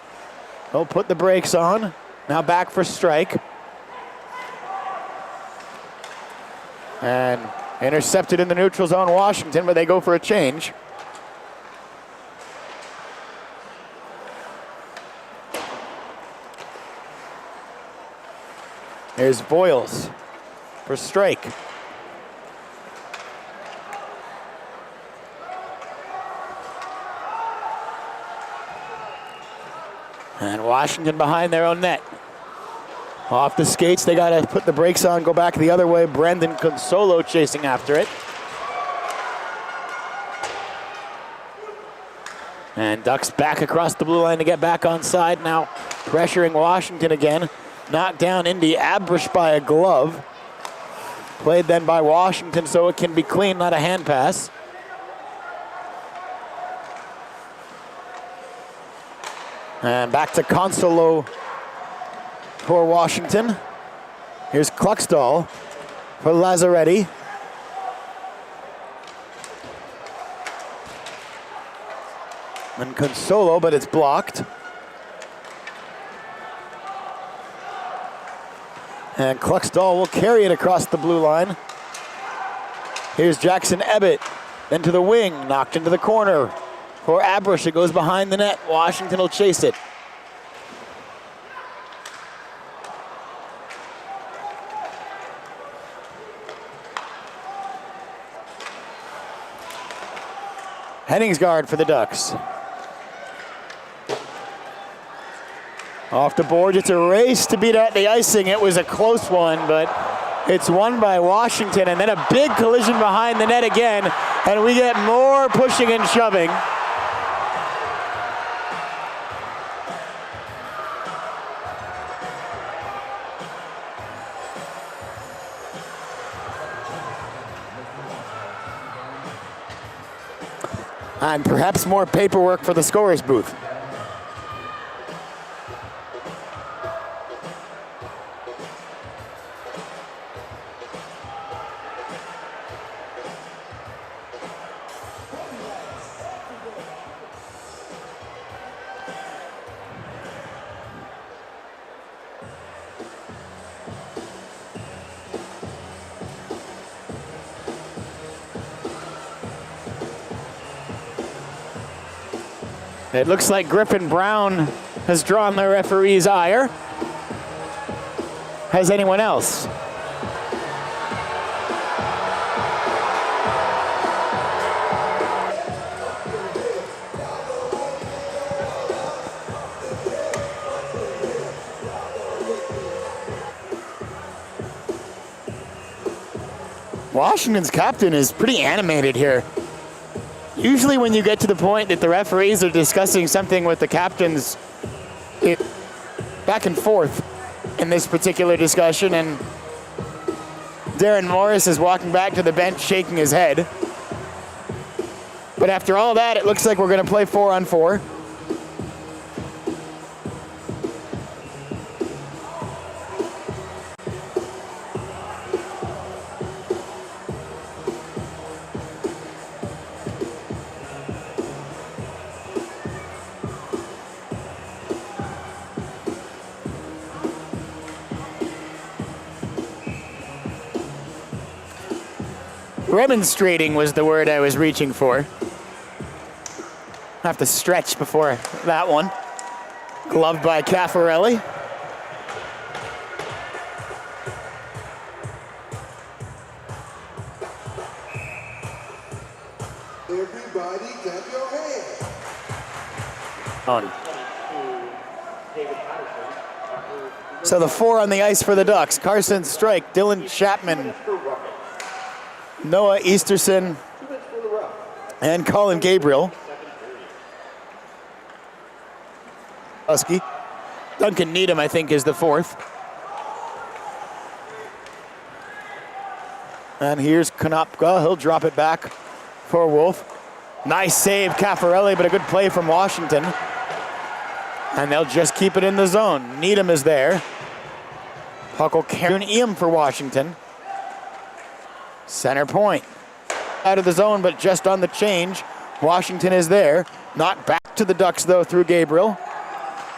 A: He'll put the brakes on. Now back for strike. And intercepted in the neutral zone, Washington, but they go for a change. Here's Voiles for strike. And Washington behind their own net. Off the skates, they got to put the brakes on, go back the other way. Brendan Consolo chasing after it. And Ducks back across the blue line to get back on side. Now pressuring Washington again. Knocked down Indy Abrish by a glove. Played then by Washington so it can be clean, not a hand pass. And back to Consolo for Washington. Here's Kluckstall for Lazzaretti. And Consolo, but it's blocked. And Kluckstall will carry it across the blue line. Here's Jackson Ebbett. Then to the wing, knocked into the corner. For Abrish, it goes behind the net. Washington will chase it. Henningsgaard for the Ducks. Off the board, it's a race to beat out the icing. It was a close one, but it's won by Washington, and then a big collision behind the net again, and we get more pushing and shoving. And perhaps more paperwork for the scorer's booth. It looks like Griffin Brown has drawn the referee's ire. Has anyone else? Washington's captain is pretty animated here. Usually when you get to the point that the referees are discussing something with the captains, it back and forth in this particular discussion, and Darren Morris is walking back to the bench shaking his head. But after all that, it looks like we're going to play 4-on-4. Remonstrating was the word I was reaching for. I have to stretch before that one. Gloved by Caffarelli.
E: Everybody clap your hands.
A: On. So the 4 on the ice for the Ducks. Carson Strike, Dylan Chapman, Noah Easterson, and Colin Gabriel. Husky. Duncan Needham, I think, is the 4th. And here's Konopka. He'll drop it back for Wolf. Nice save, Caffarelli, but a good play from Washington. And they'll just keep it in the zone. Needham is there. Puck will carry Eam for Washington. Center point. Out of the zone, but just on the change. Washington is there. Not back to the Ducks, though, through Gabriel.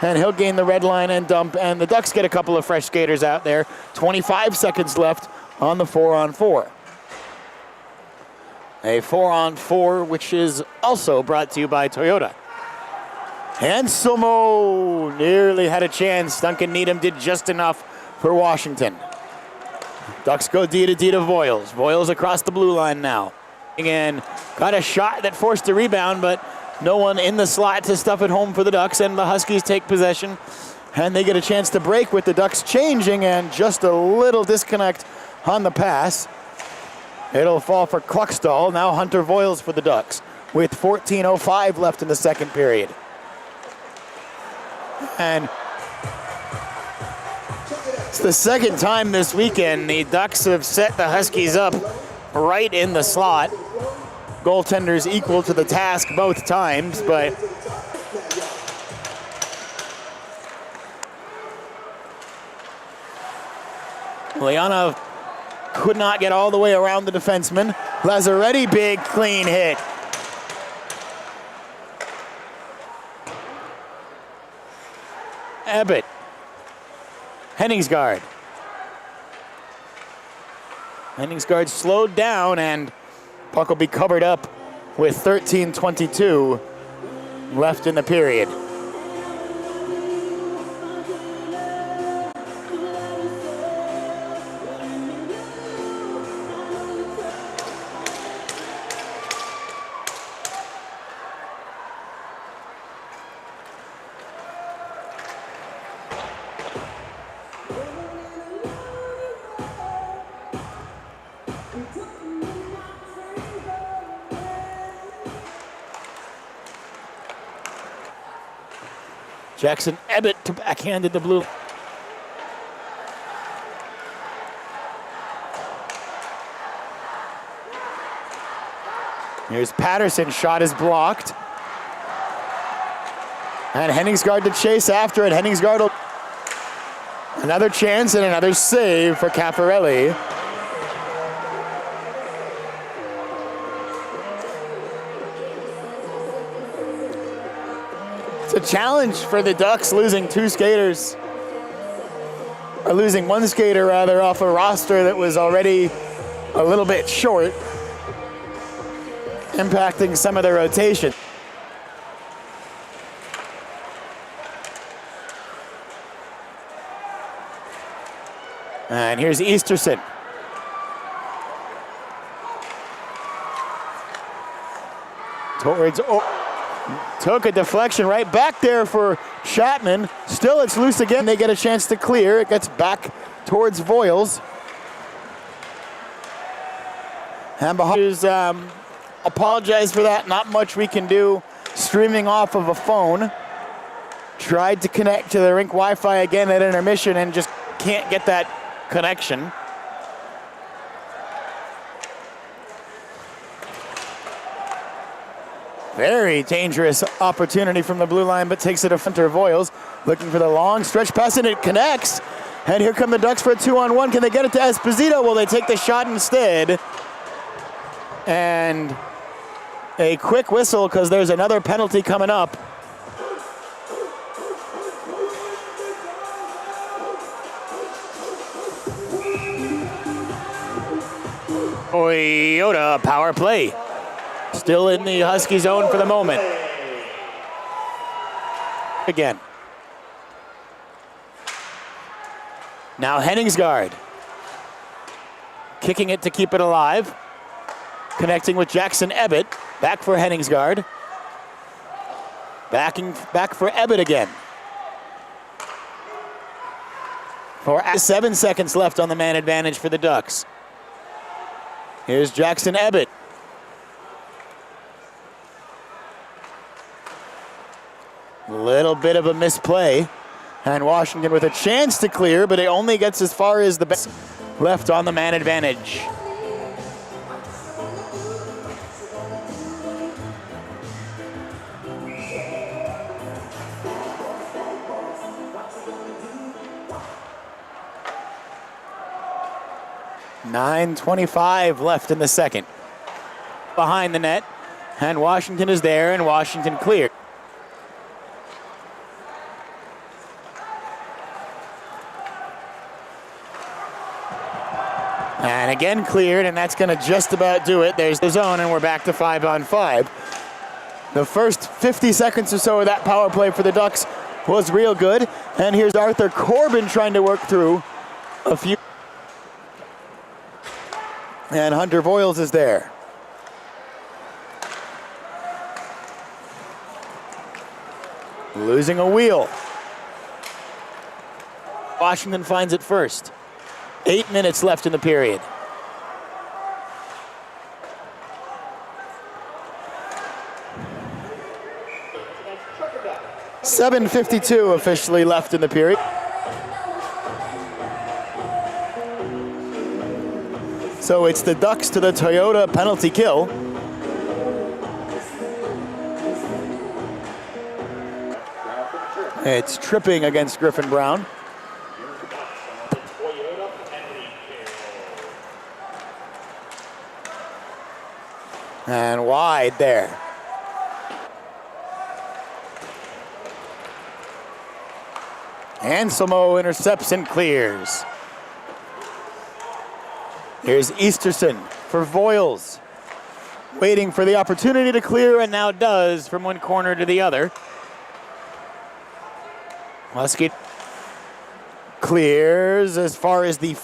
A: And he'll gain the red line and dump. And the Ducks get a couple of fresh skaters out there. 25 seconds left on the 4-on-4. A 4-on-4, which is also brought to you by Toyota. And Somo nearly had a chance. Duncan Needham did just enough for Washington. Ducks go D to Voiles. Voiles across the blue line now. Again, got a shot that forced a rebound, but no one in the slot to stuff it home for the Ducks, and the Huskies take possession, and they get a chance to break with the Ducks changing, and just a little disconnect on the pass. It'll fall for Kluckstall. Now Hunter Voiles for the Ducks with 14:05 left in the second period. And it's the second time this weekend the Ducks have set the Huskies up right in the slot. Goaltenders equal to the task both times, but Leonov could not get all the way around the defenseman. Lazzaretti, big clean hit. Abbott. Henningsgaard. Henningsgaard slowed down, and puck will be covered up with 13:22 left in the period. Jackson Ebbett to backhanded the blue. Here's Patterson, shot is blocked. And Henningsgaard to chase after it. Henningsgaard will... Another chance and another save for Caffarelli. It's a challenge for the Ducks, losing two skaters. Or losing one skater, rather, off a roster that was already a little bit short, impacting some of the rotation. And here's Easterson. Towards, took a deflection right back there for Chapman. Still it's loose again. They get a chance to clear. It gets back towards Voiles. And behind, apologize for that. Not much we can do. Streaming off of a phone. Tried to connect to the rink Wi-Fi again at intermission and just can't get that connection. Very dangerous opportunity from the blue line, but takes it a Hunter Voiles. Looking for the long stretch pass, and it connects. And here come the Ducks for a 2-on-1. Can they get it to Esposito? Will they take the shot instead? And a quick whistle because there's another penalty coming up. Toyota power play. Still in the Husky zone for the moment. Again. Now Henningsgaard. Kicking it to keep it alive. Connecting with Jackson Ebbett. Back for Henningsgaard. Back for Ebbett again. 7 seconds left on the man advantage for the Ducks. Here's Jackson Ebbett. Little bit of a misplay. And Washington with a chance to clear, but it only gets as far as the best left on the man advantage. .9:25 left in the second. Behind the net, and Washington is there, and Washington cleared. And again cleared, and that's going to just about do it. There's the zone, and we're back to 5-on-5. The first 50 seconds or so of that power play for the Ducks was real good. And here's Arthur Corbin trying to work through a few. And Hunter Voiles is there. Losing a wheel. Washington finds it first. 8 minutes left in the period. .7:52 officially left in the period. So it's the Ducks to the Toyota penalty kill. It's tripping against Griffin Brown. And wide there. Anselmo intercepts and clears. Here's Easterson for Voiles. Waiting for the opportunity to clear, and now does from one corner to the other. Husky clears as far as the...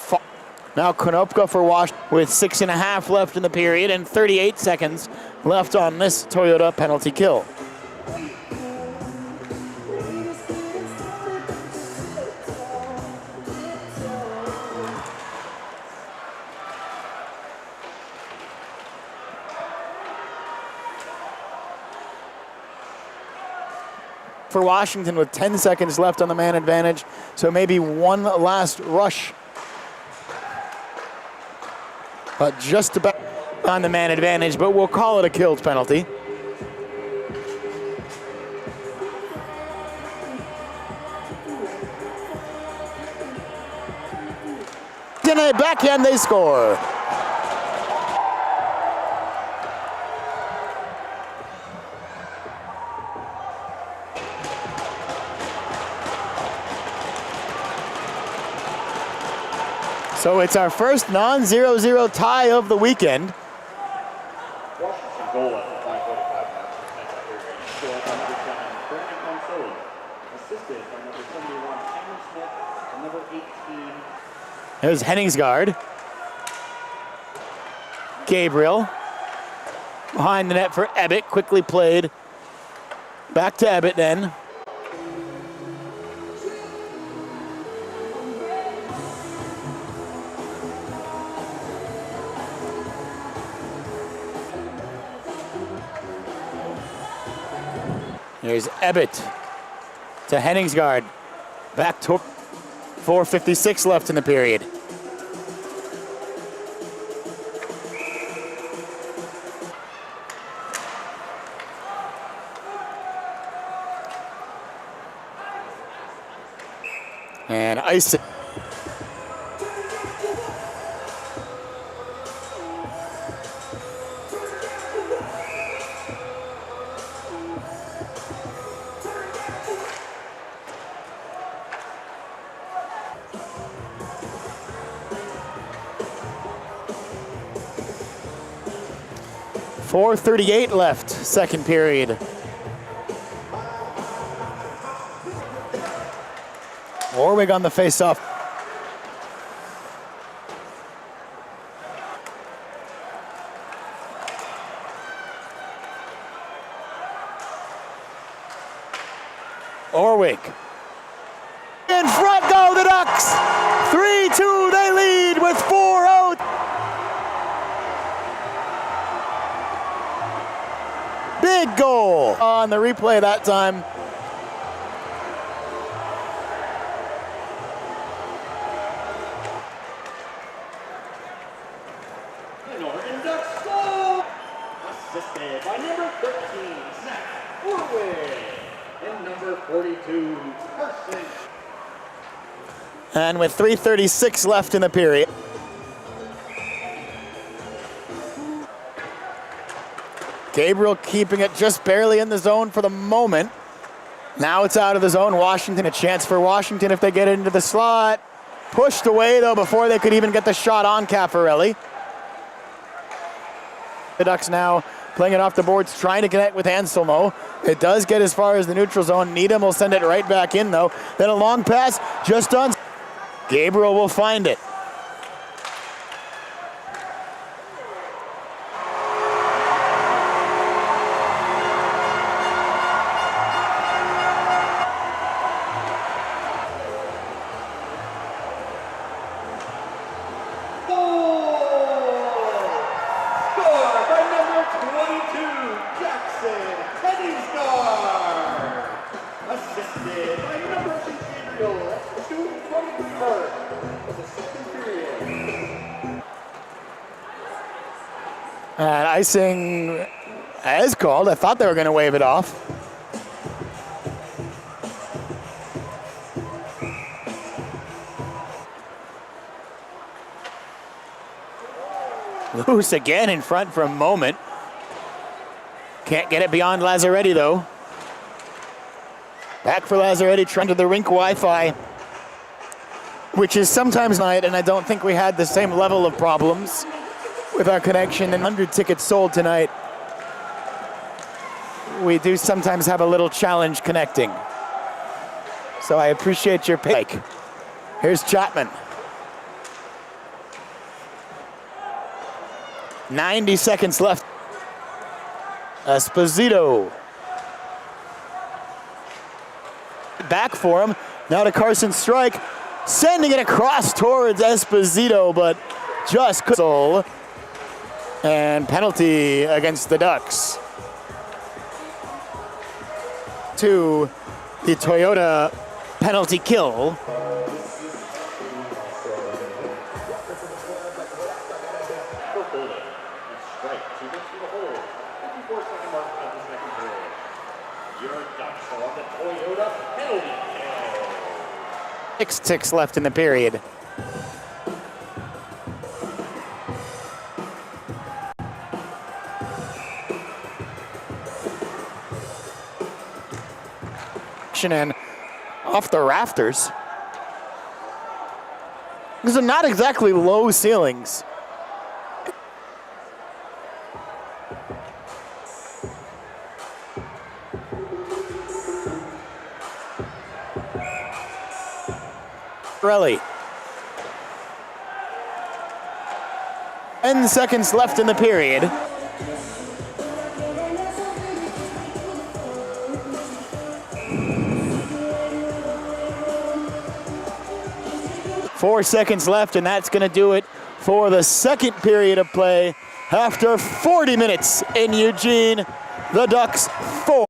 A: Now Konopka for Wash with 6.5 left in the period and 38 seconds left on this Toyota penalty kill. for Washington with 10 seconds left on the man advantage. So maybe one last rush. But just about on the man advantage, but we'll call it a killed penalty. In a backhand, they score. So it's our first non-0-0 tie of the weekend.
D: Washington goal at the 5:45 mark. Scored by number 7, Pregame, assisted by number 71, Cameron Smith, and number 18.
A: There's Henningsgaard. Gabriel. Behind the net for Ebbett, quickly played. Back to Ebbett then. Here's Ebbett to Henningsgaard. Back to 4:56 left in the period. And ice it. .438 left, second period. Orwig on the face-off. Orwig. In front go the Ducks! 3-2, they lead with 4-0. Big goal on the replay that time.
D: And Oregon Ducks goal! Assisted by number 13, Zach Orwig, and number 42, Carson.
A: And with 3:36 left in the period. Gabriel keeping it just barely in the zone for the moment. Now it's out of the zone. Washington, a chance for Washington if they get into the slot. Pushed away though before they could even get the shot on Caffarelli. The Ducks now playing it off the boards, trying to connect with Anselmo. It does get as far as the neutral zone. Needham will send it right back in though. Then a long pass just on. Gabriel will find it. And icing as called. I thought they were going to wave it off. Loose again in front for a moment. Can't get it beyond Lazzaretti though. Back for Lazzaretti, trying to the rink Wi-Fi, which is sometimes night, and I don't think we had the same level of problems with our connection. And 100 tickets sold tonight. We do sometimes have a little challenge connecting. So I appreciate your pick. Here's Chapman. 90 seconds left. Esposito. Back for him. Now to Carson Strike. Sending it across towards Esposito, but just couldn't. And penalty against the Ducks. 2 the Toyota penalty kill.
D: For Golden. And strike. 2 hits for the hold. 54-second mark of the second period. Your Ducks are on the Toyota penalty kill.
A: 6 ticks left in the period. And off the rafters. These are not exactly low ceilings. Pirelli. 10 seconds left in the period. Four seconds left, and that's going to do it for the second period of play. After 40 minutes in Eugene, the Ducks 4.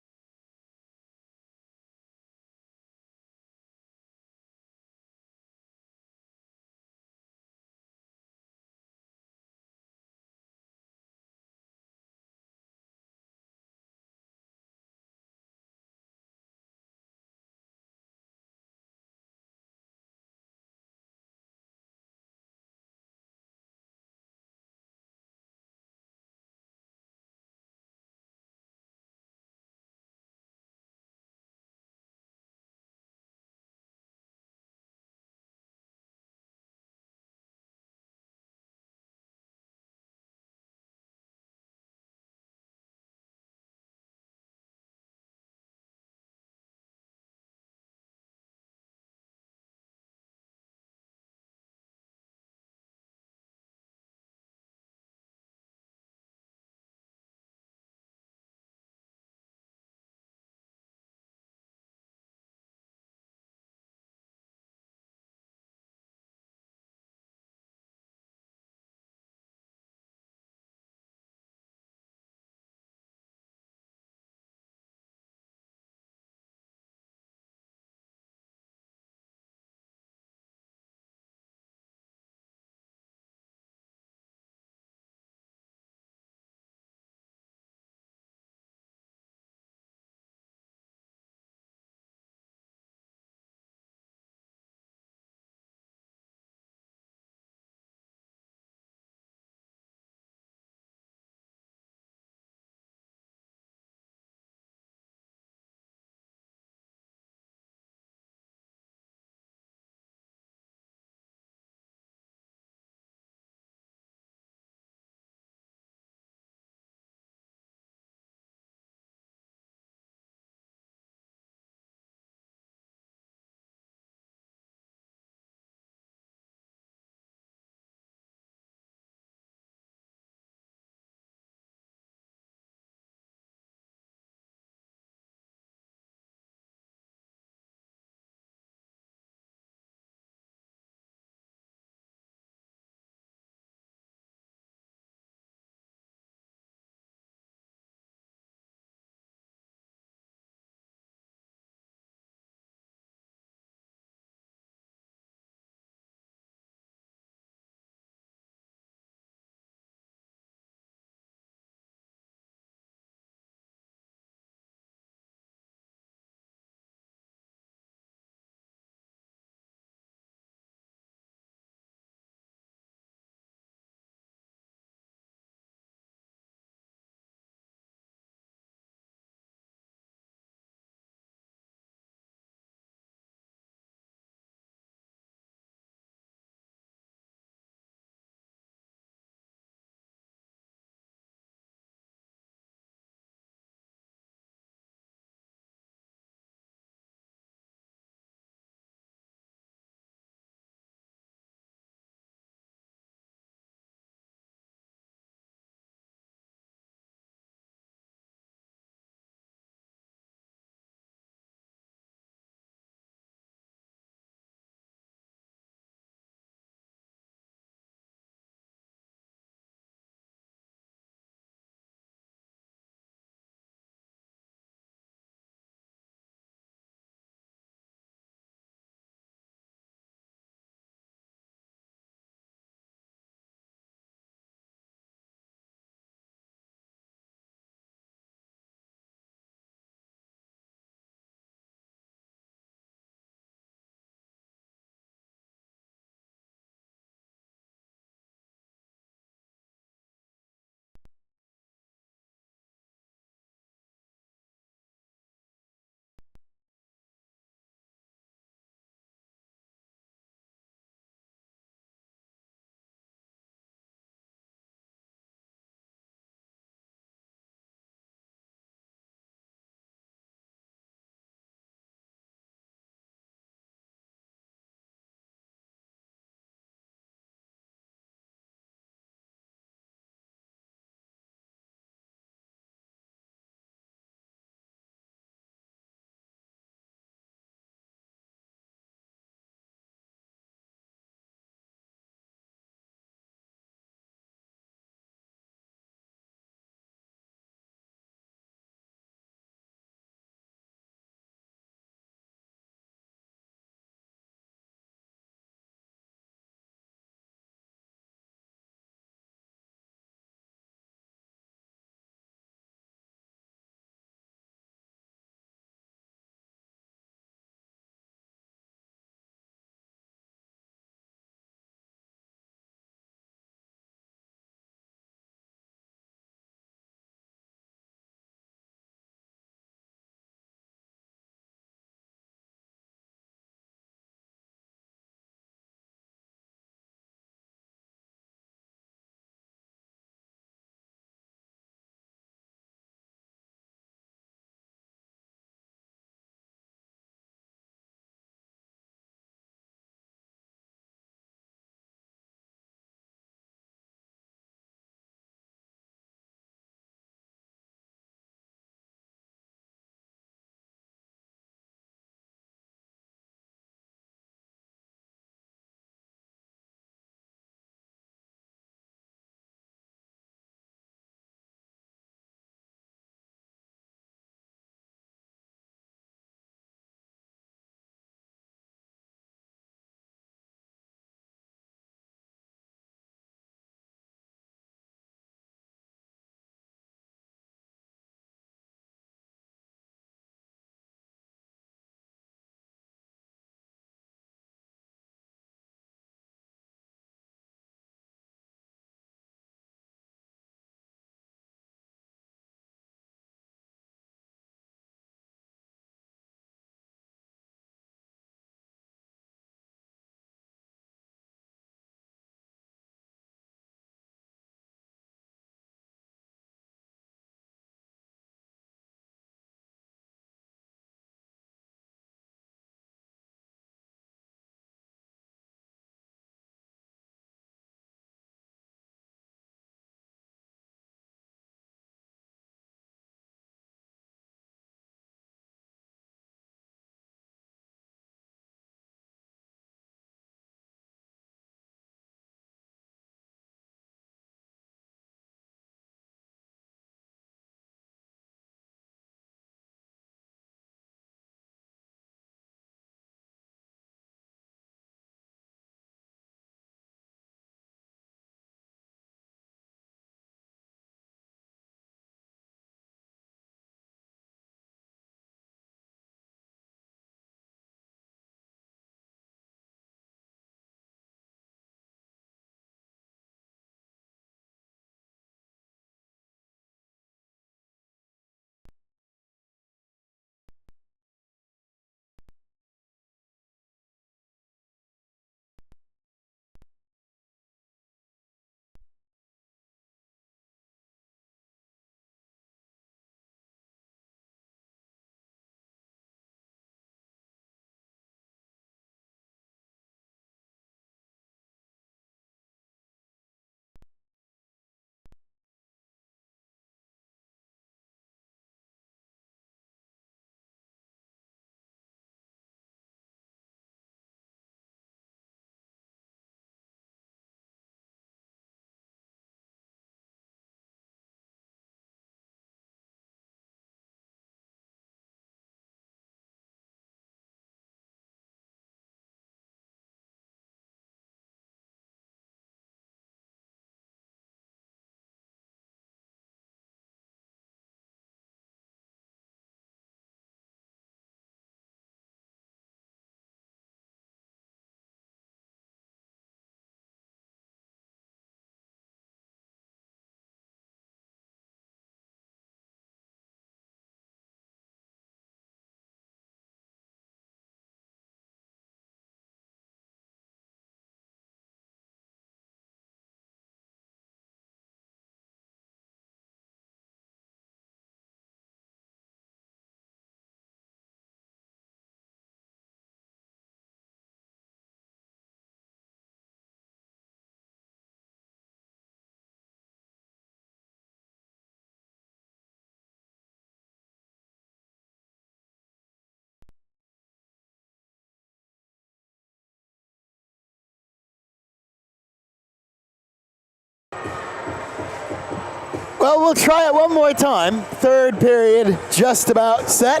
A: Well, we'll try it one more time. Third period just about set.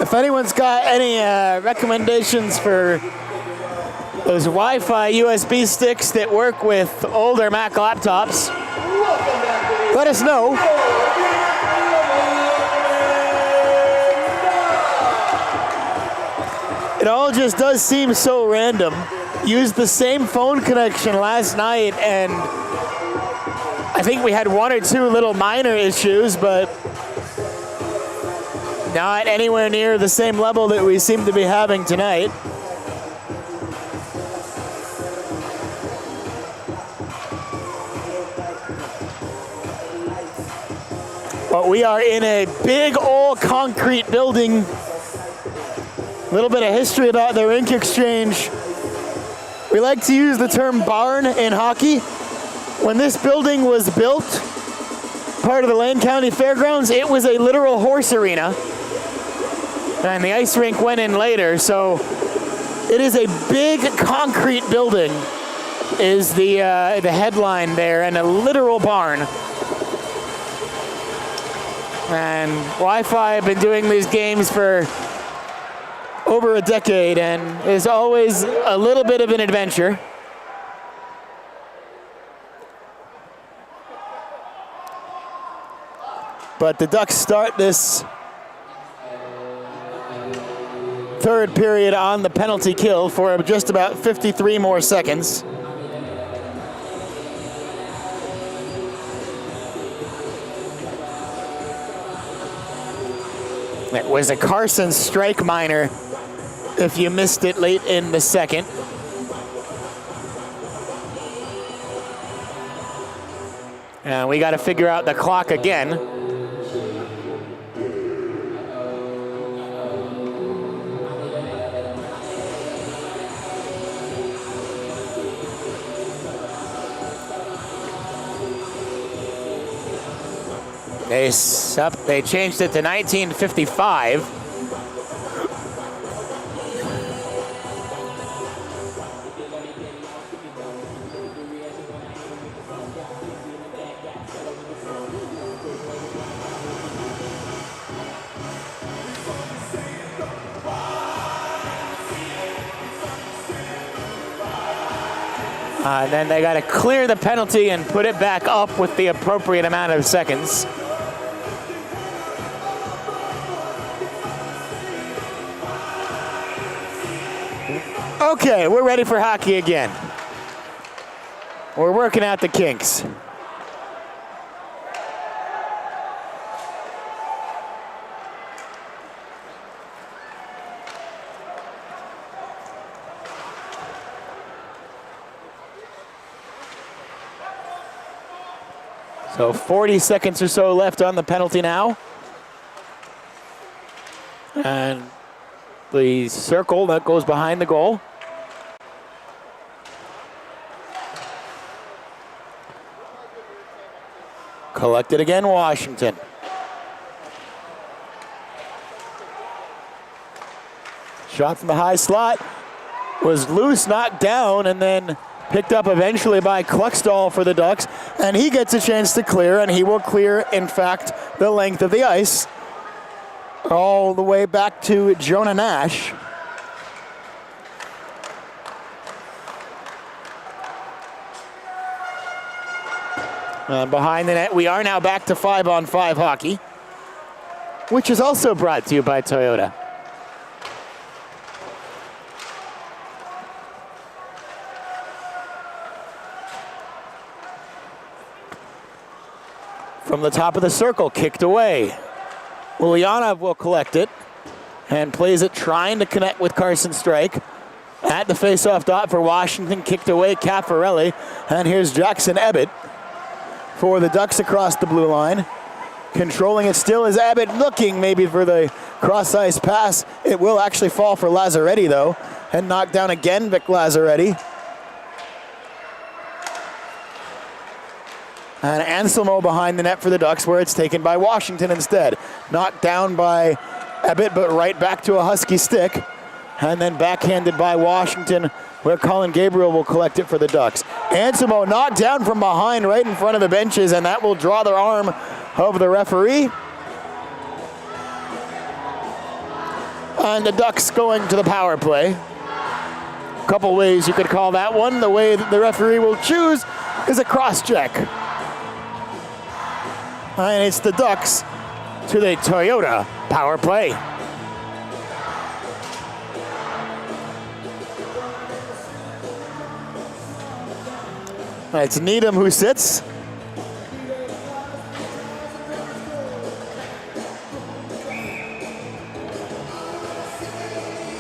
A: If anyone's got any recommendations for those Wi-Fi USB sticks that work with older Mac laptops, let us know. It all just does seem so random. Used the same phone connection last night, and I think we had one or two little minor issues, but not anywhere near the same level that we seem to be having tonight. But we are in a big old concrete building. A little bit of history about the rink exchange. We like to use the term barn in hockey. When this building was built, part of the Lane County Fairgrounds, it was a literal horse arena. And the ice rink went in later, so it is a big concrete building is the headline there, and a literal barn. And Wi-Fi have been doing these games for over a decade, and is always a little bit of an adventure. But the Ducks start this third period on the penalty kill for just about 53 more seconds. It was a Carson strike minor if you missed it late in the second. And we got to figure out the clock again. They changed it to 1955. And then they got to clear the penalty and put it back up with the appropriate amount of seconds. Okay, we're ready for hockey again. We're working out the kinks. So 40 seconds or so left on the penalty now. And the circle that goes behind the goal. Collected again, Washington. Shot from the high slot was loose, knocked down, and then picked up eventually by Kluckstall for the Ducks. And he gets a chance to clear, and he will clear, in fact, the length of the ice all the way back to Jonah Nash. Behind the net, we are now back to 5-on-5 hockey, which is also brought to you by Toyota. From the top of the circle, kicked away. Ulyanov will collect it and plays it, trying to connect with Carson Strike. At the faceoff dot for Washington, kicked away Caffarelli. And here's Jackson Ebbett for the Ducks across the blue line. Controlling it still is Ebbett, looking maybe for the cross-ice pass. It will actually fall for Lazzaretti, though, and knocked down again, Vic Lazzaretti. And Anselmo behind the net for the Ducks, where it's taken by Washington instead. Knocked down by Ebbett, but right back to a Husky stick. And then backhanded by Washington, where Colin Gabriel will collect it for the Ducks. Ansimo knocked down from behind right in front of the benches, and that will draw the arm of the referee. And the Ducks going to the power play. A couple ways you could call that one. The way that the referee will choose is a cross-check. And it's the Ducks to the Toyota power play. It's Needham who sits.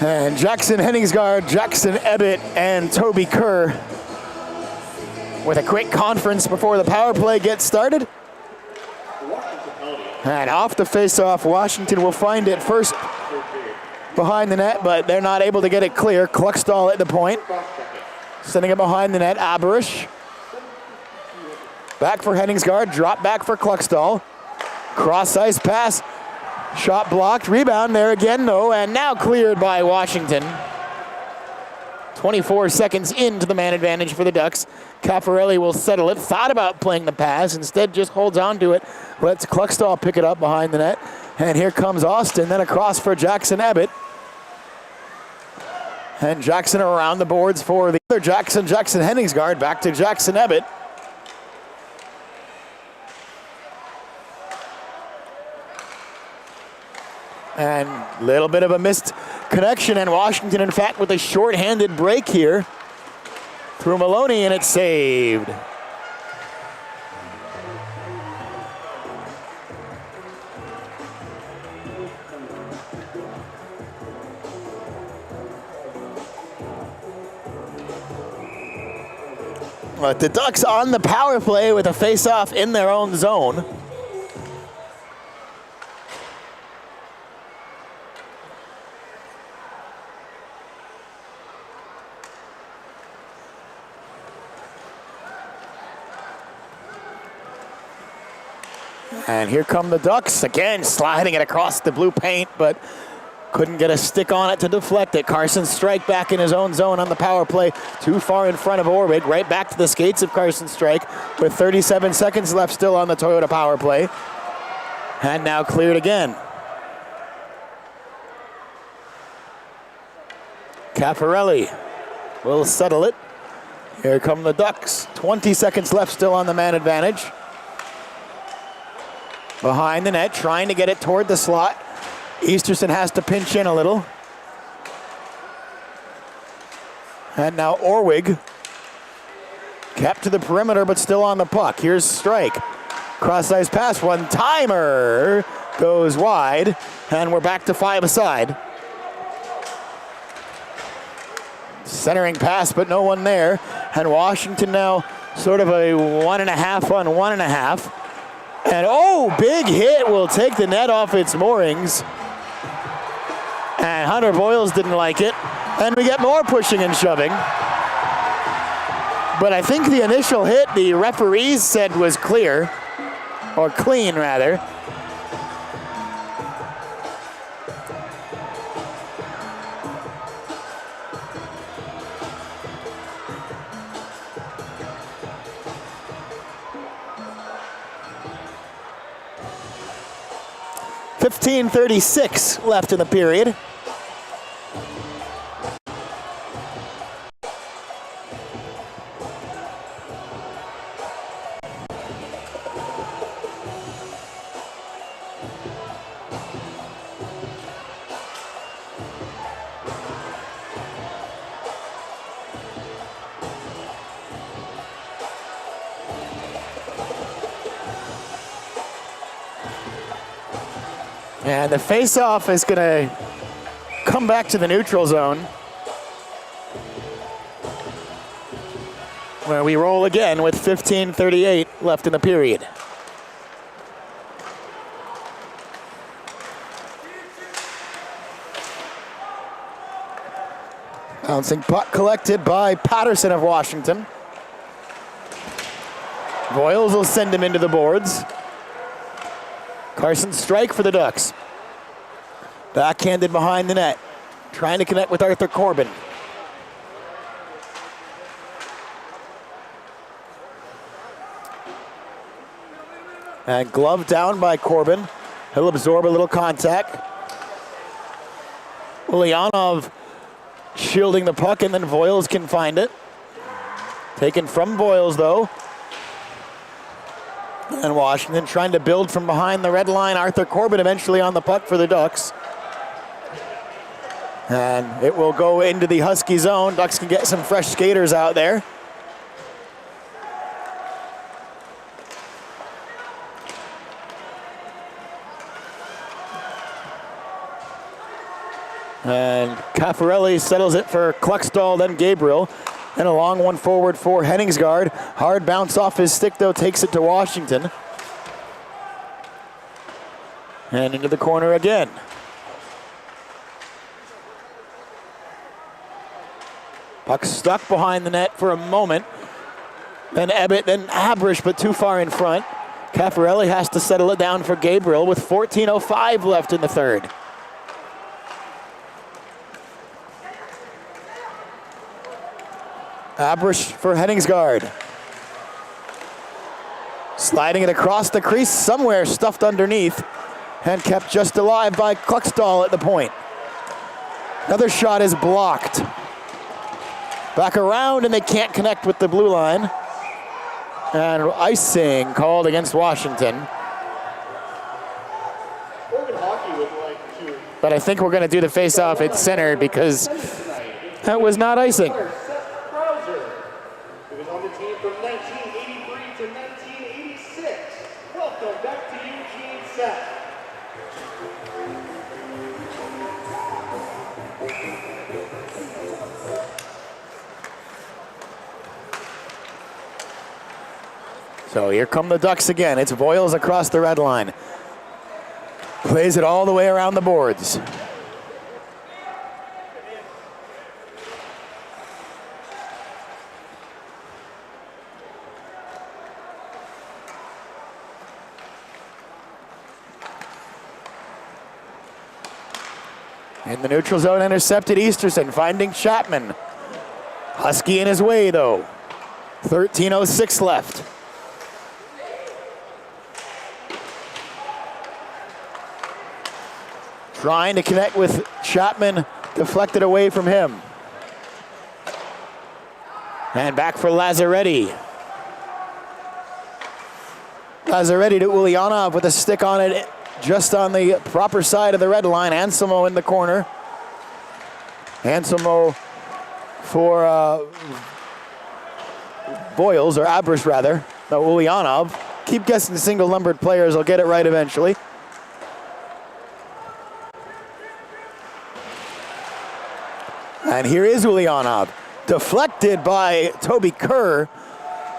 A: And Jackson Henningsgaard, Jackson Ebbett, and Toby Kerr with a quick conference before the power play gets started. And off the face-off, Washington will find it first behind the net, but they're not able to get it clear. Kluckstall at the point. Sending it behind the net, Aberish. Back for Henningsgaard, drop back for Kluckstall. Cross-ice pass, shot blocked, rebound there again though, and now cleared by Washington. 24 seconds into the man advantage for the Ducks. Caffarelli will settle it, thought about playing the pass, instead just holds on to it, lets Kluckstall pick it up behind the net. And here comes Austin, then across for Jackson Ebbett. And Jackson around the boards for the other Jackson Henningsgaard, back to Jackson Ebbett. And a little bit of a missed connection, and Washington, in fact, with a short-handed break here through Maloney, and it's saved. But the Ducks on the power play with a face-off in their own zone. And here come the Ducks, again sliding it across the blue paint, but couldn't get a stick on it to deflect it. Carson Strike back in his own zone on the power play, too far in front of Orwig, right back to the skates of Carson Strike with 37 seconds left still on the Toyota power play. And now cleared again. Caffarelli will settle it. Here come the Ducks, 20 seconds left still on the man advantage. Behind the net, trying to get it toward the slot. Easterson has to pinch in a little. And now Orwig, kept to the perimeter, but still on the puck. Here's Strike. Cross-ice pass, one-timer, goes wide, and we're back to five-a-side. Centering pass, but no one there. And Washington now sort of a 1.5 on 1.5. And oh, big hit will take the net off its moorings. And Hunter Boyles didn't like it. And we get more pushing and shoving. But I think the initial hit, the referees said was clear, or clean rather. .36 left in the period. And the face-off is going to come back to the neutral zone, where we roll again with 15:38 left in the period. Bouncing puck collected by Patterson of Washington. Boyles will send him into the boards. Carson Strike for the Ducks. Backhanded behind the net. trying to connect with Arthur Corbin. And glove down by Corbin. He'll absorb a little contact. Ulyanov shielding the puck, and then Voiles can find it. Taken from Voiles, though. And Washington trying to build from behind the red line. Arthur Corbin eventually on the puck for the Ducks. And it will go into the Husky zone. Ducks can get some fresh skaters out there. And Caffarelli settles it for Kluckstall, then Gabriel. And a long one forward for Henningsgaard. Hard bounce off his stick, though, takes it to Washington. And into the corner again. Puck stuck behind the net for a moment. Then Ebbett, then Abrish, but too far in front. Caffarelli has to settle it down for Gabriel with 14:05 left in the third. Abrish for Henningsgaard. Sliding it across the crease, somewhere stuffed underneath, and kept just alive by Kluckstall at the point. Another shot is blocked. Back around, and they can't connect with the blue line. And icing called against Washington.
D: Oregon Hockey would like to.
A: But I think we're going to do the face-off at center because that was not icing.
D: Who was on the team from 1983 to 1986. Welcome back to Eugene, Seth.
A: So here come the Ducks again. It's Voiles across the red line. Plays it all the way around the boards. In the neutral zone, intercepted Easterson, finding Chapman. Husky in his way, though. 13:06 left. Trying to connect with Chapman, deflected away from him. And back for Lazzaretti. Lazzaretti to Ulyanov with a stick on it, just on the proper side of the red line. Anselmo in the corner. Anselmo for Voiles, or Abrish rather. No, Ulyanov. Keep guessing single numbered players, I'll get it right eventually. And here is Ulyanov, deflected by Toby Kerr,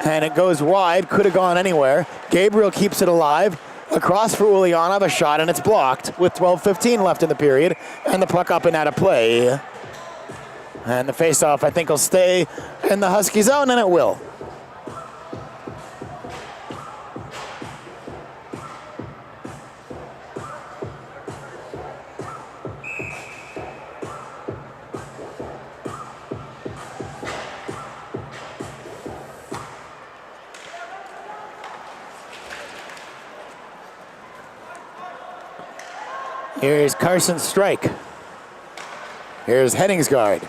A: and it goes wide, could have gone anywhere. Gabriel keeps it alive, across for Ulyanov, a shot, and it's blocked with 12:15 left in the period, and the puck up and out of play. And the faceoff, I think, will stay in the Husky zone, and it will. Here's Carson Strike. Here's Henningsgaard.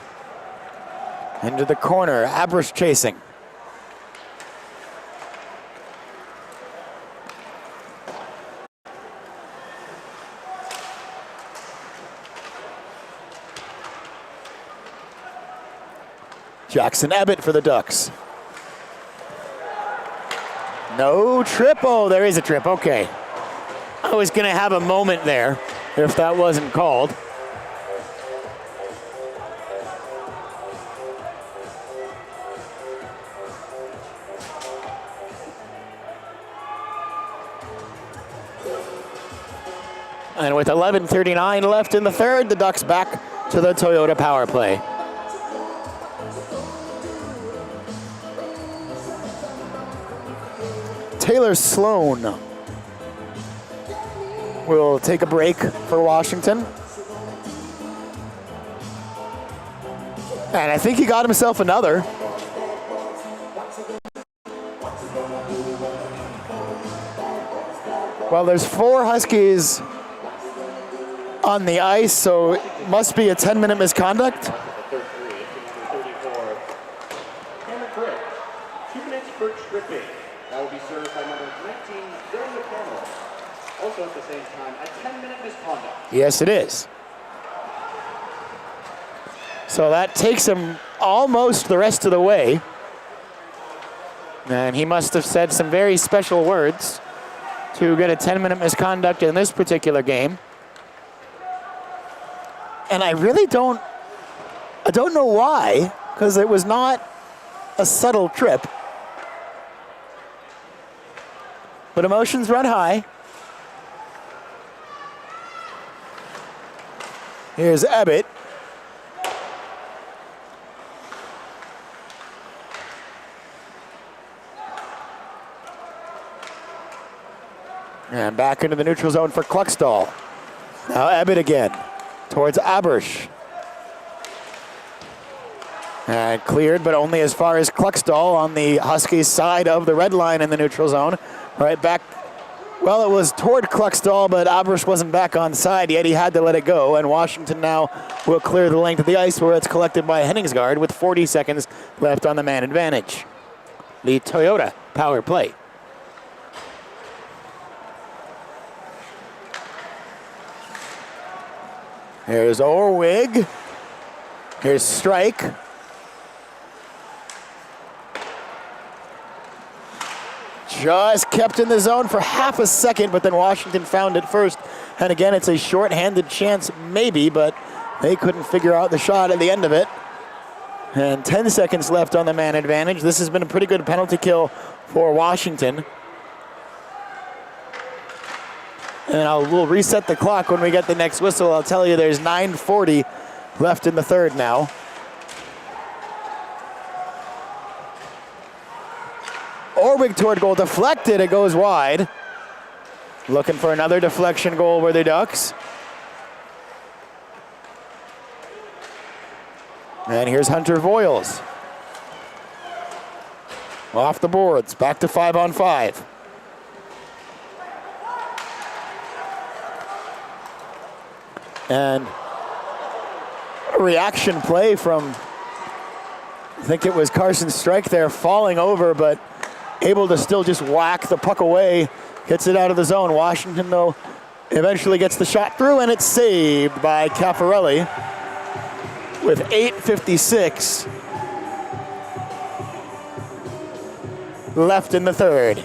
A: Into the corner, Abrish chasing. Jackson Ebbett for the Ducks. No trip. Oh, there is a trip. Okay. I was going to have a moment there if that wasn't called. And with 11:39 left in the third, the Ducks back to the Toyota power play. Taylor Sloan will take a break for Washington. And I think he got himself another. Well, there's 4 Huskies on the ice, so it must be a 10-minute misconduct.
D: The third three, it's 34. Cameron Britt, 2 minutes for tripping. That will be served by number 19, Dylan McConnell. Also at the same time, a 10-minute misconduct.
A: Yes, it is. So that takes him almost the rest of the way. And he must have said some very special words to get a 10-minute misconduct in this particular game. And I really don't know why, because it was not a subtle trip. But emotions run high. Here's Ebbett. And back into the neutral zone for Kluckstall. Now Ebbett again towards Abersh. And cleared, but only as far as Kluckstall on the Huskies side of the red line in the neutral zone. Right back, well, it was toward Kluckstall, but Abersh wasn't back on side yet. He had to let it go, and Washington now will clear the length of the ice where it's collected by Henningsgaard with 40 seconds left on the man advantage. The Toyota power play. Here's Orwig. Here's Strike. Just kept in the zone for half a second, but then Washington found it first. And again, it's a short-handed chance, maybe, but they couldn't figure out the shot at the end of it. And 10 seconds left on the man advantage. This has been a pretty good penalty kill for Washington. And we'll reset the clock when we get the next whistle. I'll tell you there's 9:40 left in the third now. Orwig toward goal, deflected, it goes wide. Looking for another deflection goal for the Ducks. And here's Hunter Voiles. Off the boards, back to 5-on-5. And a reaction play from, I think it was Carson Strike there, falling over, but able to still just whack the puck away, gets it out of the zone. Washington, though, eventually gets the shot through, and it's saved by Caffarelli with 8:56 left in the third.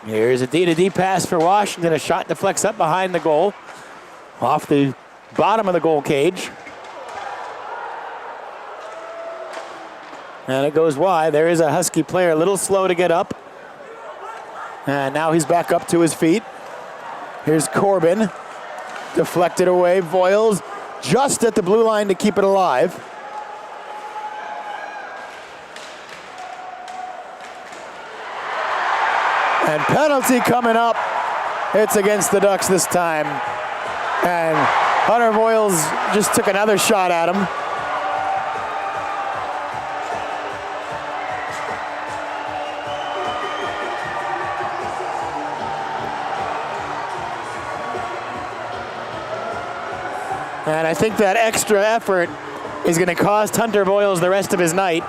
A: Here's a D-to-D pass for Washington. A shot deflects up behind the goal, off the bottom of the goal cage. And it goes wide. There is a Husky player a little slow to get up. And now he's back up to his feet. Here's Corbin. Deflected away. Voiles just at the blue line to keep it alive. And penalty coming up. It's against the Ducks this time. And Hunter Voiles just took another shot at him. And I think that extra effort is going to cost Hunter Voiles the rest of his night.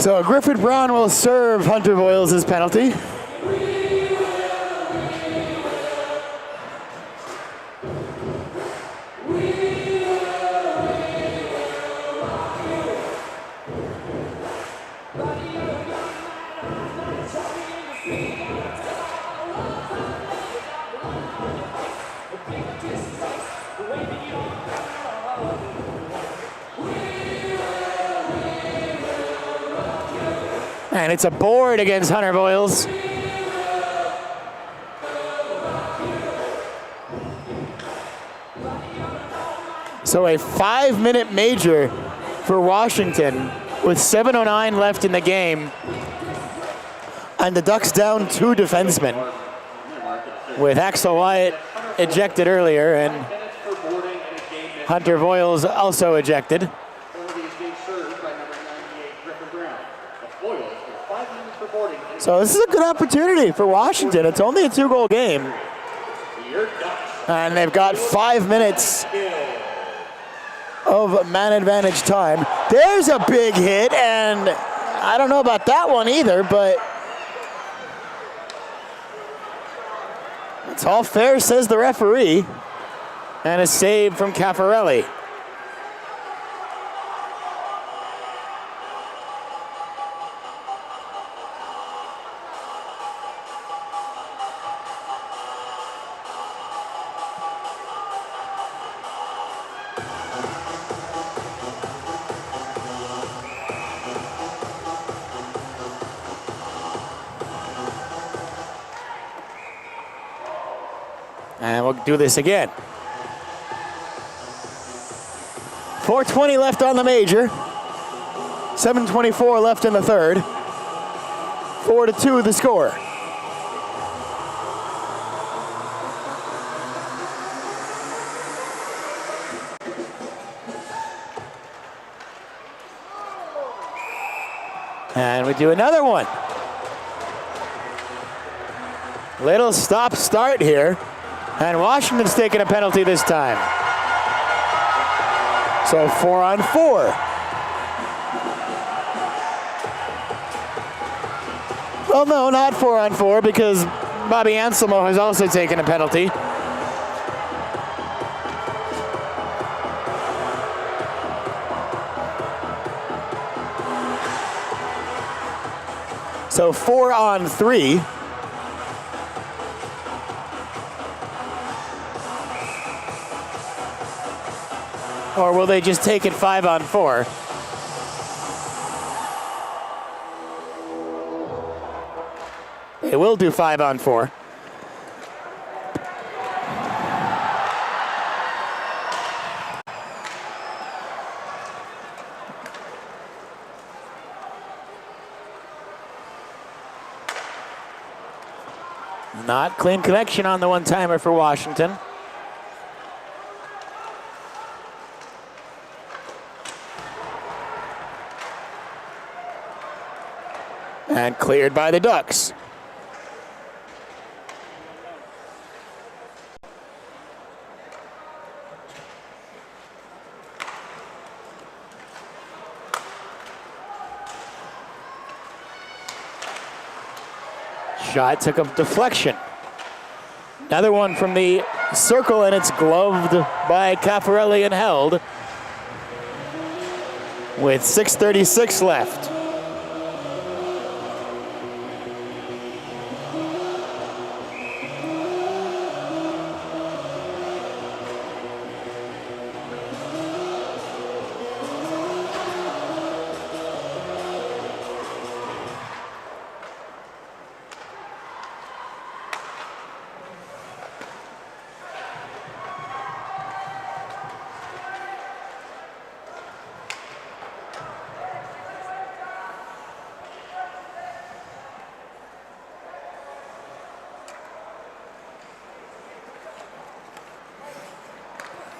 A: So Griffith Brown will serve Hunter Voiles' penalty. And it's a board against Hunter Voiles. So a 5-minute major for Washington with 7:09 left in the game. And the Ducks down 2 defensemen with Axel Wyatt ejected earlier and Hunter Voiles also ejected. So this is a good opportunity for Washington. It's only a 2-goal game. And they've got 5 minutes of man advantage time. There's a big hit, and I don't know about that one either, but it's all fair, says the referee. And a save from Caffarelli. And we'll do this again. 4:20 left on the major. 7:24 left in the third. 4-2 the score. And we do another one. Little stop-start here. And Washington's taking a penalty this time. So 4-on-4. Well, no, not 4-on-4 because Bobby Anselmo has also taken a penalty. So 4-on-3. Or will they just take it 5-on-4? They will do 5-on-4. Not clean connection on the one-timer for Washington. And cleared by the Ducks. Shot took a deflection. Another one from the circle, and it's gloved by Caffarelli and held with 6:36 left.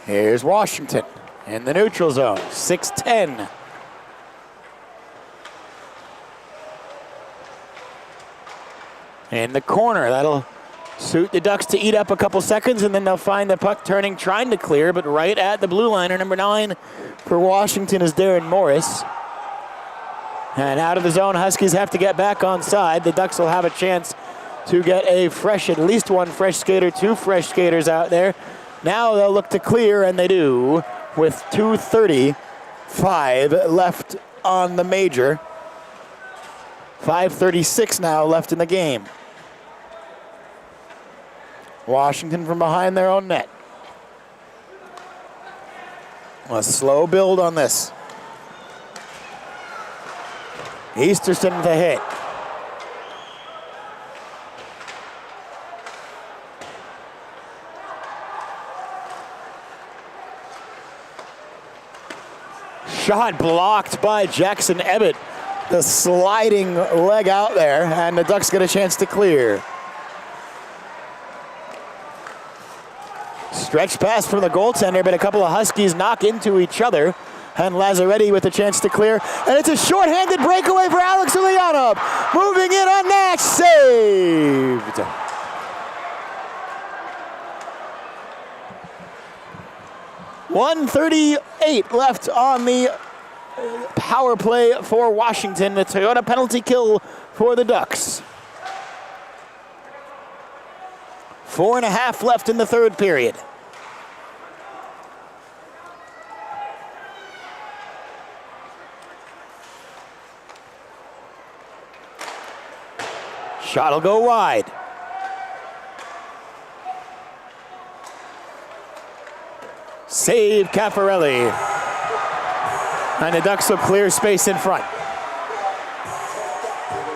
A: Here's Washington in the neutral zone, 6:10. In the corner, that'll suit the Ducks to eat up a couple seconds, and then they'll find the puck turning, trying to clear, but right at the blue liner, number 9 for Washington is Darren Morris. And out of the zone, Huskies have to get back on side. The Ducks will have a chance to get at least one fresh skater, 2 fresh skaters out there. Now they'll look to clear, and they do, with 2:35 left on the major. 5:36 now left in the game. Washington from behind their own net. A slow build on this. Easterson with a hit. Shot blocked by Jackson Ebbett. The sliding leg out there, and the Ducks get a chance to clear. Stretch pass from the goaltender, but a couple of Huskies knock into each other. And Lazzaretti with a chance to clear. And it's a shorthanded breakaway for Alex Ulyanov. Moving in on Nash, saved. .138 left on the power play for Washington. The Toyota penalty kill for the Ducks. 4.5 left in the third period. Shot will go wide. Save Caffarelli. And the Ducks will clear space in front.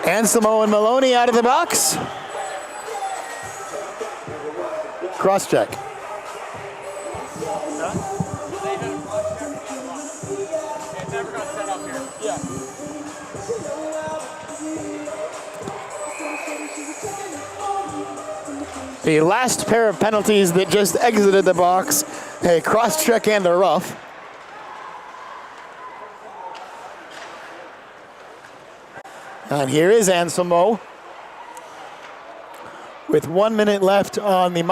A: Anselmo and Maloney out of the box. Cross check. The last pair of penalties that just exited the box, a cross check and a rough. And here is Anselmo with 1 minute left on the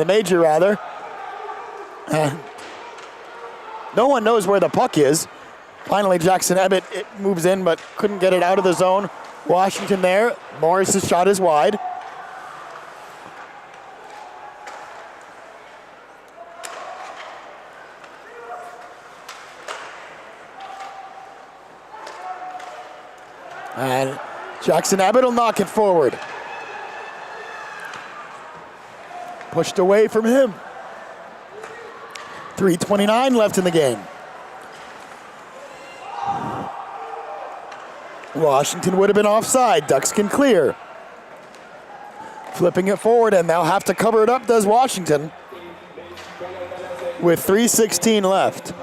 A: major rather. No one knows where the puck is. Finally, Jackson Ebbett moves in but couldn't get it out of the zone. Washington there. Morris's shot is wide. And Jackson Abbott will knock it forward. Pushed away from him. 3:29 left in the game. Washington would have been offside. Ducks can clear. Flipping it forward, and they'll have to cover it up, does Washington. With 3:16 left.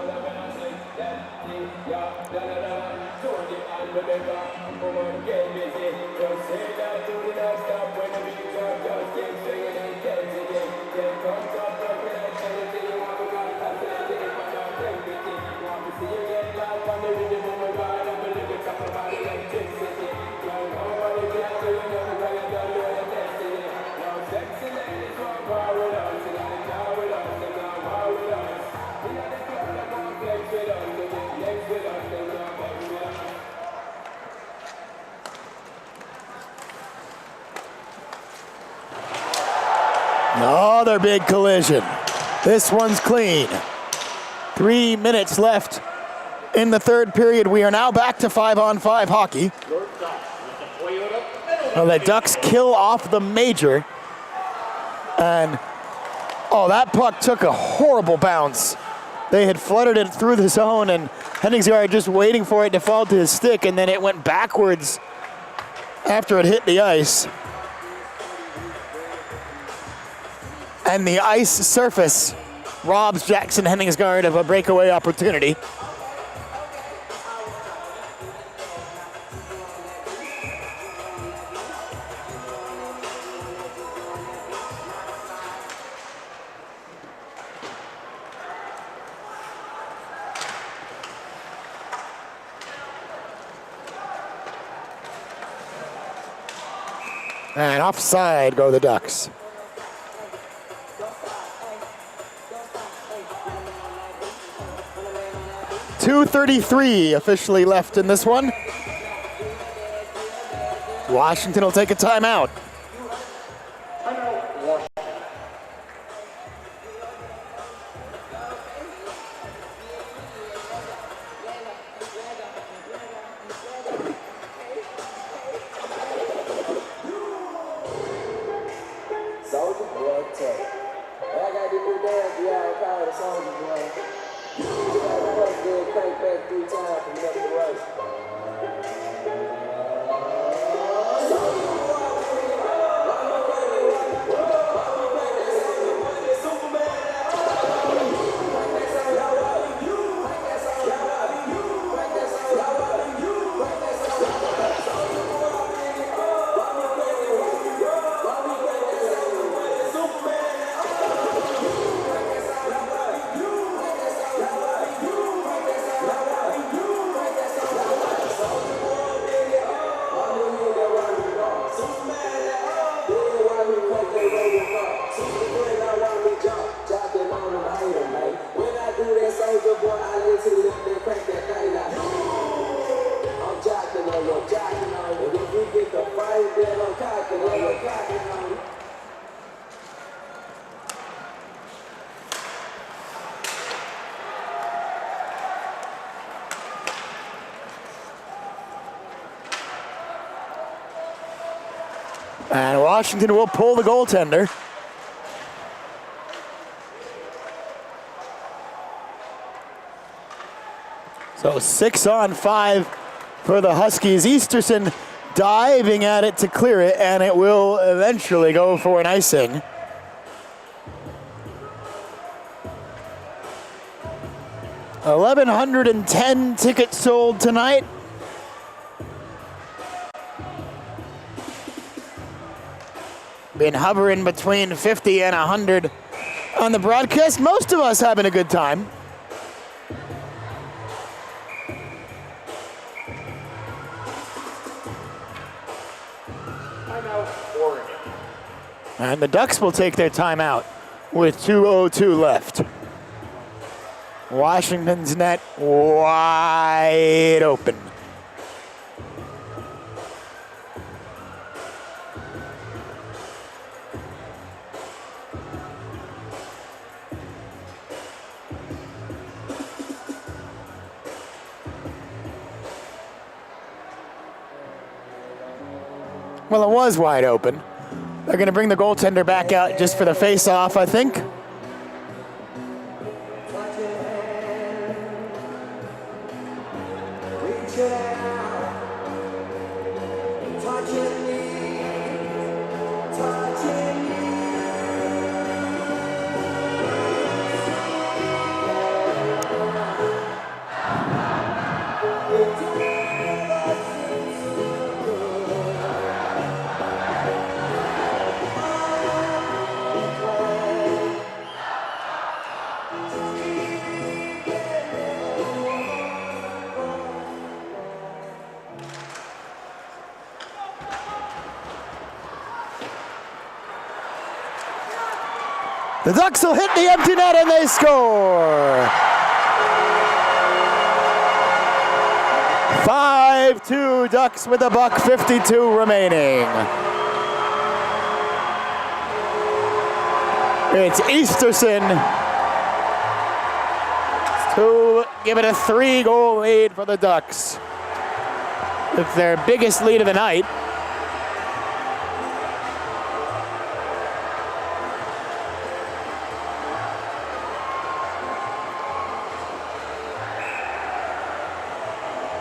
A: Another big collision. This one's clean. 3 minutes left in the third period. We are now back to 5-on-5 hockey. Well, the Ducks kill off the major. And, that puck took a horrible bounce. They had fluttered it through the zone, and Henningsgaard just waiting for it to fall to his stick, and then it went backwards after it hit the ice. And the ice surface robs Jackson Henningsgaard of a breakaway opportunity. And offside go the Ducks. .233 officially left in this one. Washington will take a timeout.
C: Timeout, Washington.
F: Soldier boy, tech. I got this new dance, y'all call it Soldier boy. Just got the first good crank back 3 times from left to right.
A: And Washington will pull the goaltender. So 6-on-5 for the Huskies. Easterson diving at it to clear it, and it will eventually go for an icing. $1,110 tickets sold tonight. Been hovering between 50 and 100 on the broadcast. Most of us having a good time.
D: Timeout, Oregon.
A: And the Ducks will take their timeout with 2:02 left. Washington's net wide open. Well, it was wide open. They're going to bring the goaltender back out just for the face-off, I think. The Ducks will hit the empty net and they score. 5-2 Ducks with $1:52 remaining. It's Easterson to give it a 3-goal lead for the Ducks. It's their biggest lead of the night.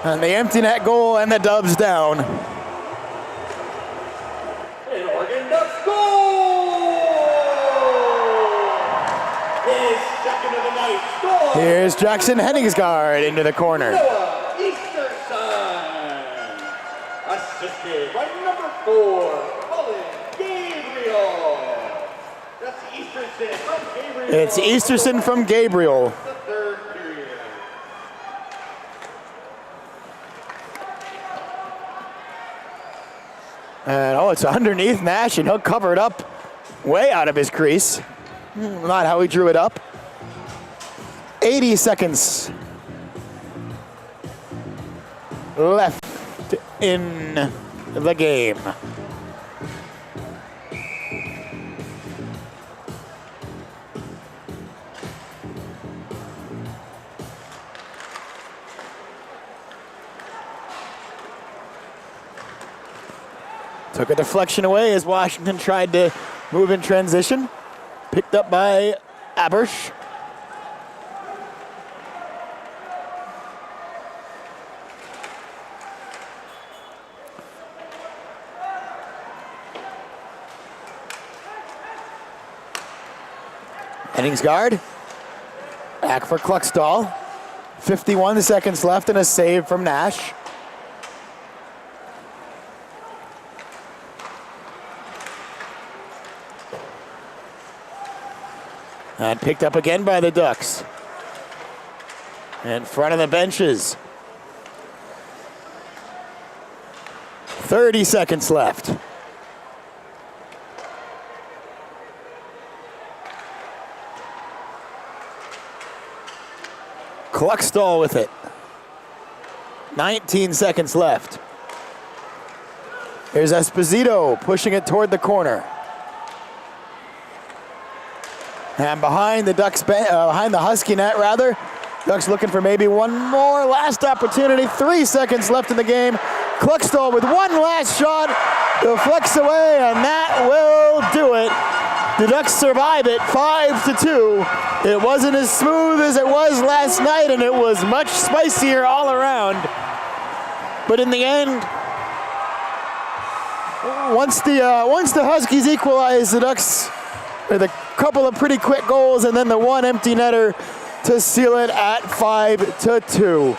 A: And the empty net goal and the Dubs down.
D: And Oregon Ducks goal! His second of the night score!
A: Here's Jackson Henningsgaard into the corner.
D: Noah Easterson! Assisted by number 4, Colin Gabriel! That's Easterson from Gabriel.
A: It's Easterson from Gabriel.
D: The third period.
A: And it's underneath Nash, and he'll cover it up way out of his crease. Not how he drew it up. 80 seconds left in the game. Took a deflection away as Washington tried to move in transition. Picked up by Abersh. Hennings guard. Back for Kluckstall. 51 seconds left and a save from Nash. And picked up again by the Ducks. In front of the benches. 30 seconds left. Kluckstall with it. 19 seconds left. Here's Esposito pushing it toward the corner. And behind the Ducks, behind the Husky net rather. Ducks looking for maybe one more last opportunity. 3 seconds left in the game. Kluckstall with one last shot. Deflects away, and that will do it. The Ducks survive it 5-2. It wasn't as smooth as it was last night, and it was much spicier all around. But in the end, once the Huskies equalize, the Ducks with a couple of pretty quick goals and then the one empty netter to seal it at 5-2.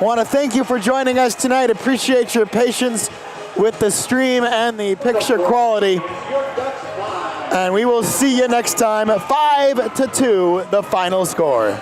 A: Want to thank you for joining us tonight. Appreciate your patience with the stream and the picture quality. And we will see you next time. 5-2, the final score.